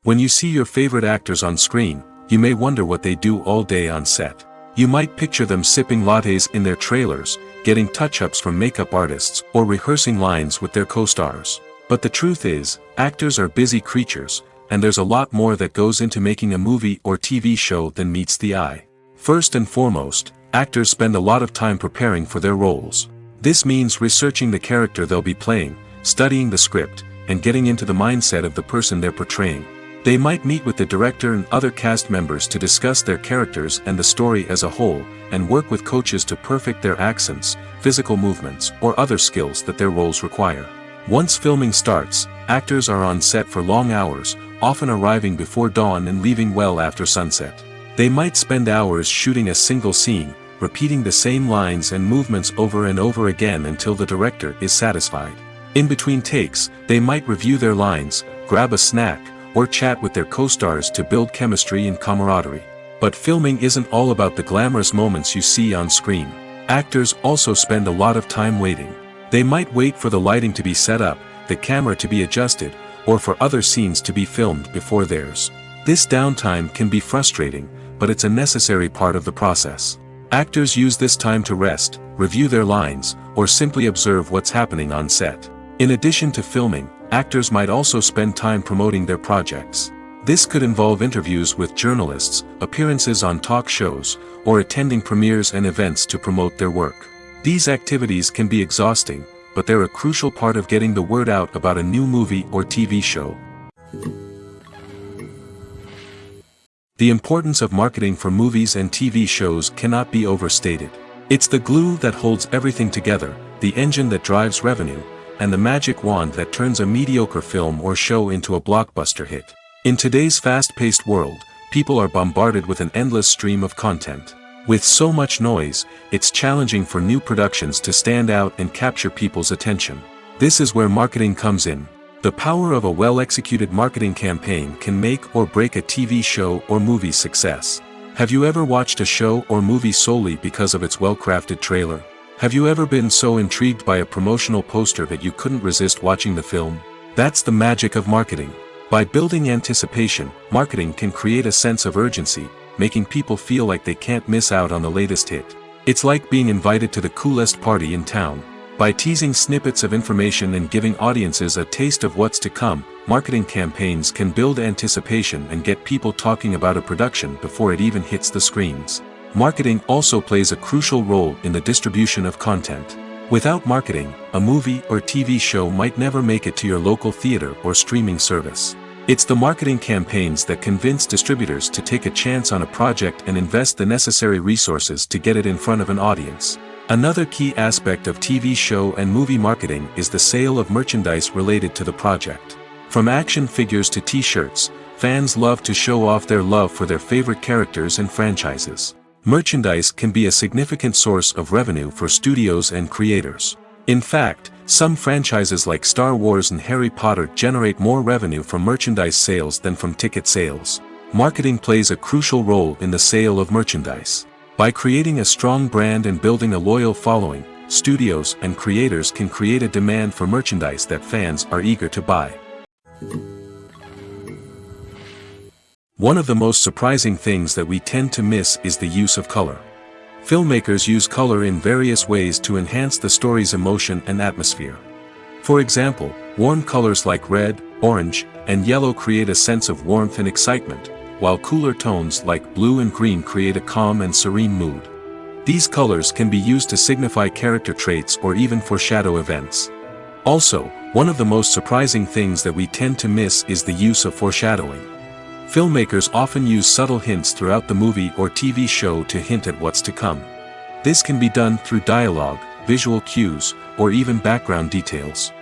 B: When you see your favorite actors on screen, you may wonder what they do all day on set. You might picture them sipping lattes in their trailers, getting touch-ups from makeup artists, or rehearsing lines with their co-stars. But the truth is, actors are busy creatures, and there's a lot more that goes into making a movie or TV show than meets the eye. First and foremost, actors spend a lot of time preparing for their roles. This means researching the character they'll be playing, studying the script, and getting into the mindset of the person they're portraying. They might meet with the director and other cast members to discuss their characters and the story as a whole, and work with coaches to perfect their accents, physical movements, or other skills that their roles require. Once filming starts, actors are on set for long hours, often arriving before dawn and leaving well after sunset. They might spend hours shooting a single scene, repeating the same lines and movements over and over again until the director is satisfied. In between takes, they might review their lines, grab a snack, or chat with their co-stars to build chemistry and camaraderie. But filming isn't all about the glamorous moments you see on screen. Actors also spend a lot of time waiting. They might wait for the lighting to be set up, the camera to be adjusted, or for other scenes to be filmed before theirs. This downtime can be frustrating, but it's a necessary part of the process. Actors use this time to rest, review their lines, or simply observe what's happening on set. In addition to filming, actors might also spend time promoting their projects. This could involve interviews with journalists, appearances on talk shows, or attending premieres and events to promote their work. These activities can be exhausting, but they're a crucial part of getting the word out about a new movie or TV show. The importance of marketing for movies and TV shows cannot be overstated. It's the glue that holds everything together, the engine that drives revenue, and the magic wand that turns a mediocre film or show into a blockbuster hit. In today's fast-paced world, people are bombarded with an endless stream of content. With so much noise, it's challenging for new productions to stand out and capture people's attention. This is where marketing comes in. The power of a well-executed marketing campaign can make or break a TV show or movie's success. Have you ever watched a show or movie solely because of its well-crafted trailer? Have you ever been so intrigued by a promotional poster that you couldn't resist watching the film? That's the magic of marketing. By building anticipation, marketing can create a sense of urgency, making people feel like they can't miss out on the latest hit. It's like being invited to the coolest party in town. By teasing snippets of information and giving audiences a taste of what's to come, marketing campaigns can build anticipation and get people talking about a production before it even hits the screens. Marketing also plays a crucial role in the distribution of content. Without marketing, a movie or TV show might never make it to your local theater or streaming service. It's the marketing campaigns that convince distributors to take a chance on a project and invest the necessary resources to get it in front of an audience. Another key aspect of TV show and movie marketing is the sale of merchandise related to the project. From action figures to t-shirts, fans love to show off their love for their favorite characters and franchises. Merchandise can be a significant source of revenue for studios and creators. In fact, some franchises like Star Wars and Harry Potter generate more revenue from merchandise sales than from ticket sales. Marketing plays a crucial role in the sale of merchandise. By creating a strong brand and building a loyal following, studios and creators can create a demand for merchandise that fans are eager to buy. One of the most surprising things that we tend to miss is the use of color. Filmmakers use color in various ways to enhance the story's emotion and atmosphere. For example, warm colors like red, orange, and yellow create a sense of warmth and excitement, while cooler tones like blue and green create a calm and serene mood. These colors can be used to signify character traits or even foreshadow events. Also, one of the most surprising things that we tend to miss is the use of foreshadowing. Filmmakers often use subtle hints throughout the movie or TV show to hint at what's to come. This can be done through dialogue, visual cues, or even background details.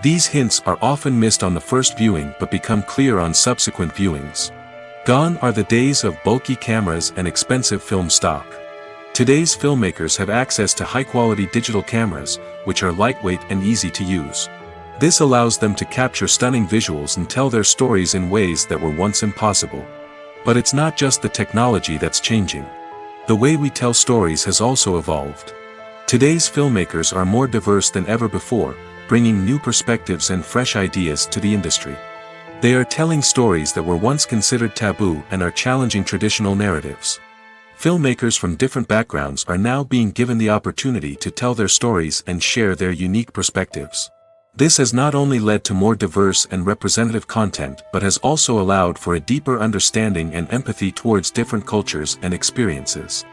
B: These hints are often missed on the first viewing but become clear on subsequent viewings. Gone are the days of bulky cameras and expensive film stock. Today's filmmakers have access to high-quality digital cameras, which are lightweight and easy to use. This allows them to capture stunning visuals and tell their stories in ways that were once impossible. But it's not just the technology that's changing. The way we tell stories has also evolved. Today's filmmakers are more diverse than ever before, bringing new perspectives and fresh ideas to the industry. They are telling stories that were once considered taboo and are challenging traditional narratives. Filmmakers from different backgrounds are now being given the opportunity to tell their stories and share their unique perspectives. This has not only led to more diverse and representative content but has also allowed for a deeper understanding and empathy towards different cultures and experiences.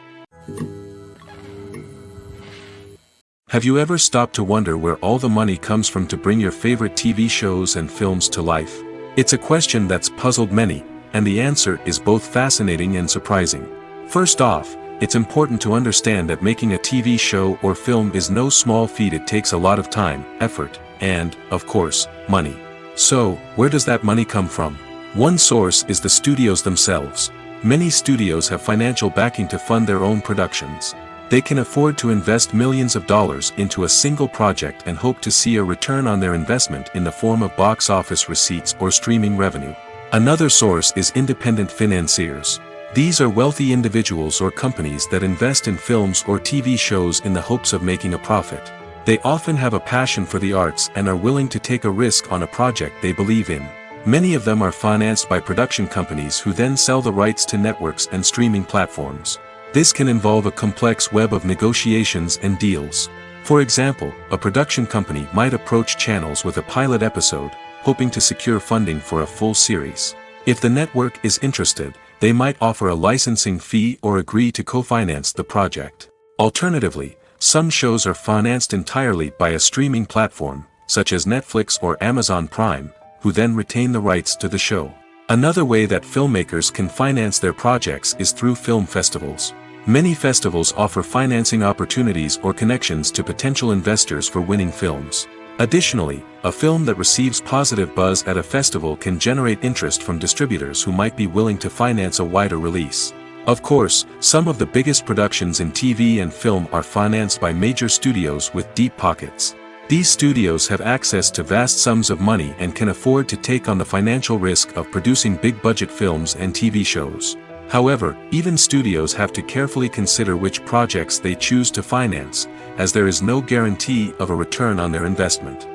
B: Have you ever stopped to wonder where all the money comes from to bring your favorite TV shows and films to life? It's a question that's puzzled many, and the answer is both fascinating and surprising. First off, it's important to understand that making a TV show or film is no small feat. It takes a lot of time, effort, and, of course, money. So, where does that money come from? One source is the studios themselves. Many studios have financial backing to fund their own productions. They can afford to invest millions of dollars into a single project and hope to see a return on their investment in the form of box office receipts or streaming revenue. Another source is independent financiers. These are wealthy individuals or companies that invest in films or TV shows in the hopes of making a profit. They often have a passion for the arts and are willing to take a risk on a project they believe in. Many of them are financed by production companies who then sell the rights to networks and streaming platforms. This can involve a complex web of negotiations and deals. For example, a production company might approach channels with a pilot episode, hoping to secure funding for a full series. If the network is interested, they might offer a licensing fee or agree to co-finance the project. Alternatively, some shows are financed entirely by a streaming platform, such as Netflix or Amazon Prime, who then retain the rights to the show. Another way that filmmakers can finance their projects is through film festivals. Many festivals offer financing opportunities or connections to potential investors for winning films. Additionally, a film that receives positive buzz at a festival can generate interest from distributors who might be willing to finance a wider release. Of course, some of the biggest productions in TV and film are financed by major studios with deep pockets. These studios have access to vast sums of money and can afford to take on the financial risk of producing big-budget films and TV shows. However, even studios have to carefully consider which projects they choose to finance, as there is no guarantee of a return on their investment.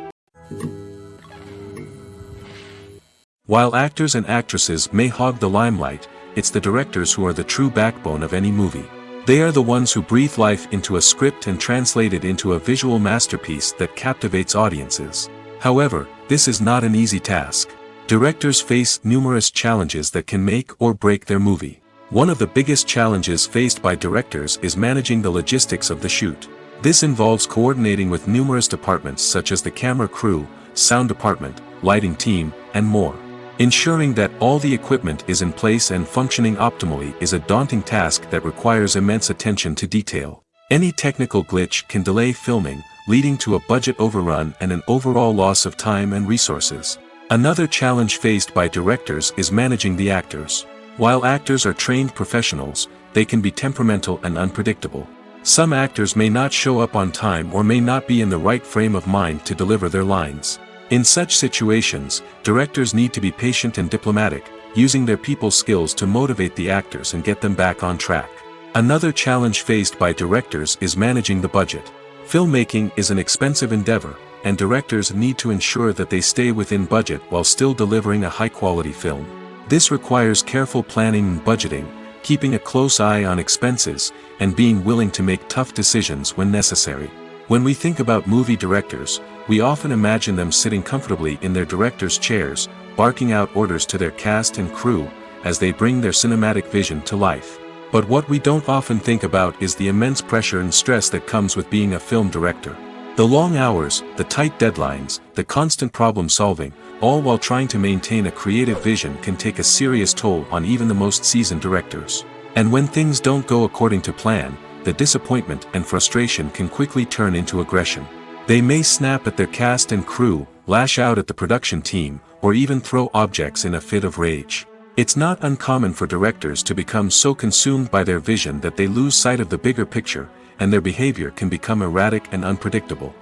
B: While actors and actresses may hog the limelight, it's the directors who are the true backbone of any movie. They are the ones who breathe life into a script and translate it into a visual masterpiece that captivates audiences. However, this is not an easy task. Directors face numerous challenges that can make or break their movie. One of the biggest challenges faced by directors is managing the logistics of the shoot. This involves coordinating with numerous departments such as the camera crew, sound department, lighting team, and more. Ensuring that all the equipment is in place and functioning optimally is a daunting task that requires immense attention to detail. Any technical glitch can delay filming, leading to a budget overrun and an overall loss of time and resources. Another challenge faced by directors is managing the actors. While actors are trained professionals, they can be temperamental and unpredictable. Some actors may not show up on time or may not be in the right frame of mind to deliver their lines. In such situations, directors need to be patient and diplomatic, using their people skills to motivate the actors and get them back on track. Another challenge faced by directors is managing the budget. Filmmaking is an expensive endeavor, and directors need to ensure that they stay within budget while still delivering a high-quality film. This requires careful planning and budgeting, keeping a close eye on expenses, and being willing to make tough decisions when necessary. When we think about movie directors, we often imagine them sitting comfortably in their director's chairs, barking out orders to their cast and crew, as they bring their cinematic vision to life. But what we don't often think about is the immense pressure and stress that comes with being a film director. The long hours, the tight deadlines, the constant problem solving, all while trying to maintain a creative vision can take a serious toll on even the most seasoned directors. And when things don't go according to plan, the disappointment and frustration can quickly turn into aggression. They may snap at their cast and crew, lash out at the production team, or even throw objects in a fit of rage. It's not uncommon for directors to become so consumed by their vision that they lose sight of the bigger picture, and their behavior can become erratic and unpredictable.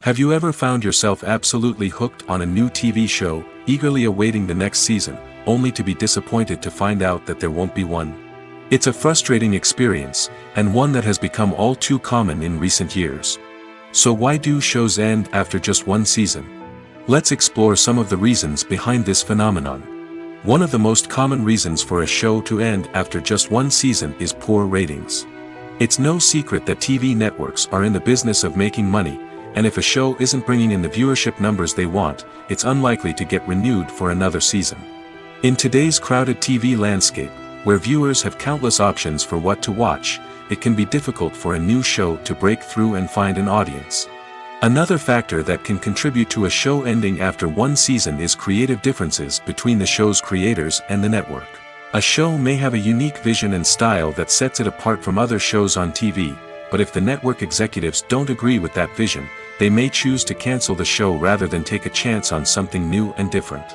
B: Have you ever found yourself absolutely hooked on a new TV show, eagerly awaiting the next season, only to be disappointed to find out that there won't be one? It's a frustrating experience, and one that has become all too common in recent years. So why do shows end after just one season? Let's explore some of the reasons behind this phenomenon. One of the most common reasons for a show to end after just one season is poor ratings. It's no secret that TV networks are in the business of making money, and if a show isn't bringing in the viewership numbers they want, it's unlikely to get renewed for another season. In today's crowded TV landscape, where viewers have countless options for what to watch, it can be difficult for a new show to break through and find an audience. Another factor that can contribute to a show ending after one season is creative differences between the show's creators and the network. A show may have a unique vision and style that sets it apart from other shows on TV, but if the network executives don't agree with that vision, they may choose to cancel the show rather than take a chance on something new and different.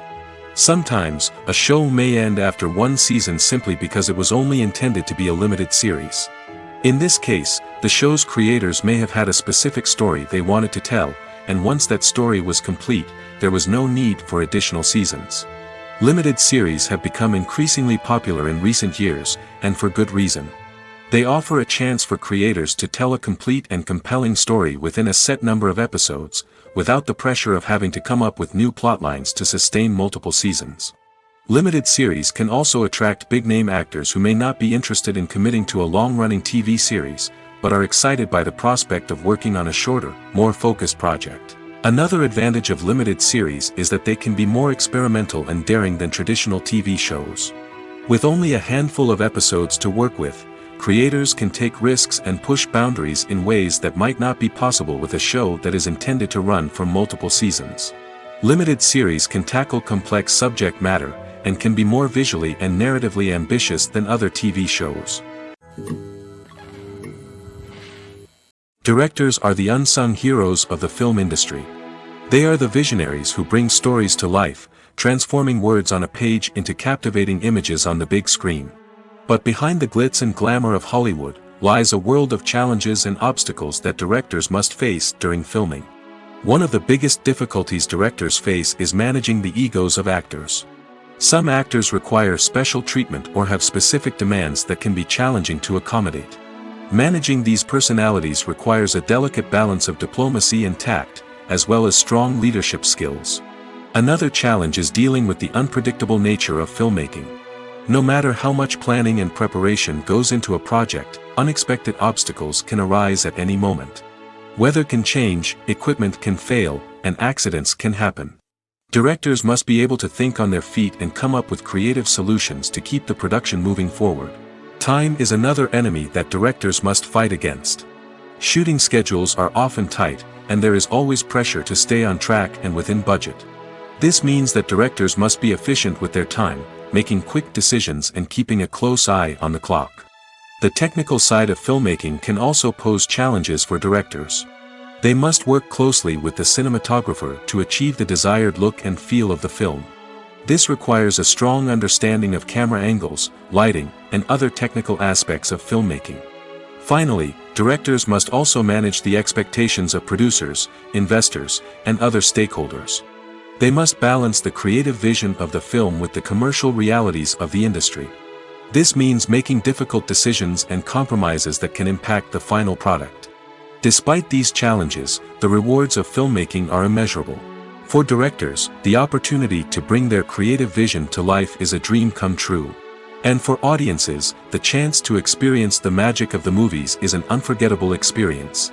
B: Sometimes, a show may end after one season simply because it was only intended to be a limited series. In this case, the show's creators may have had a specific story they wanted to tell, and once that story was complete, there was no need for additional seasons. Limited series have become increasingly popular in recent years, and for good reason. They offer a chance for creators to tell a complete and compelling story within a set number of episodes, without the pressure of having to come up with new plotlines to sustain multiple seasons. Limited series can also attract big-name actors who may not be interested in committing to a long-running TV series, but are excited by the prospect of working on a shorter, more focused project. Another advantage of limited series is that they can be more experimental and daring than traditional TV shows. With only a handful of episodes to work with, creators can take risks and push boundaries in ways that might not be possible with a show that is intended to run for multiple seasons. Limited series can tackle complex subject matter, and can be more visually and narratively ambitious than other TV shows. Directors are the unsung heroes of the film industry. They are the visionaries who bring stories to life, transforming words on a page into captivating images on the big screen. But behind the glitz and glamour of Hollywood, lies a world of challenges and obstacles that directors must face during filming. One of the biggest difficulties directors face is managing the egos of actors. Some actors require special treatment or have specific demands that can be challenging to accommodate. Managing these personalities requires a delicate balance of diplomacy and tact, as well as strong leadership skills. Another challenge is dealing with the unpredictable nature of filmmaking. No matter how much planning and preparation goes into a project, unexpected obstacles can arise at any moment. Weather can change, equipment can fail, and accidents can happen. Directors must be able to think on their feet and come up with creative solutions to keep the production moving forward. Time is another enemy that directors must fight against. Shooting schedules are often tight, and there is always pressure to stay on track and within budget. This means that directors must be efficient with their time, making quick decisions and keeping a close eye on the clock. The technical side of filmmaking can also pose challenges for directors. They must work closely with the cinematographer to achieve the desired look and feel of the film. This requires a strong understanding of camera angles, lighting, and other technical aspects of filmmaking. Finally, directors must also manage the expectations of producers, investors, and other stakeholders. They must balance the creative vision of the film with the commercial realities of the industry. This means making difficult decisions and compromises that can impact the final product. Despite these challenges, the rewards of filmmaking are immeasurable. For directors, the opportunity to bring their creative vision to life is a dream come true. And for audiences, the chance to experience the magic of the movies is an unforgettable experience.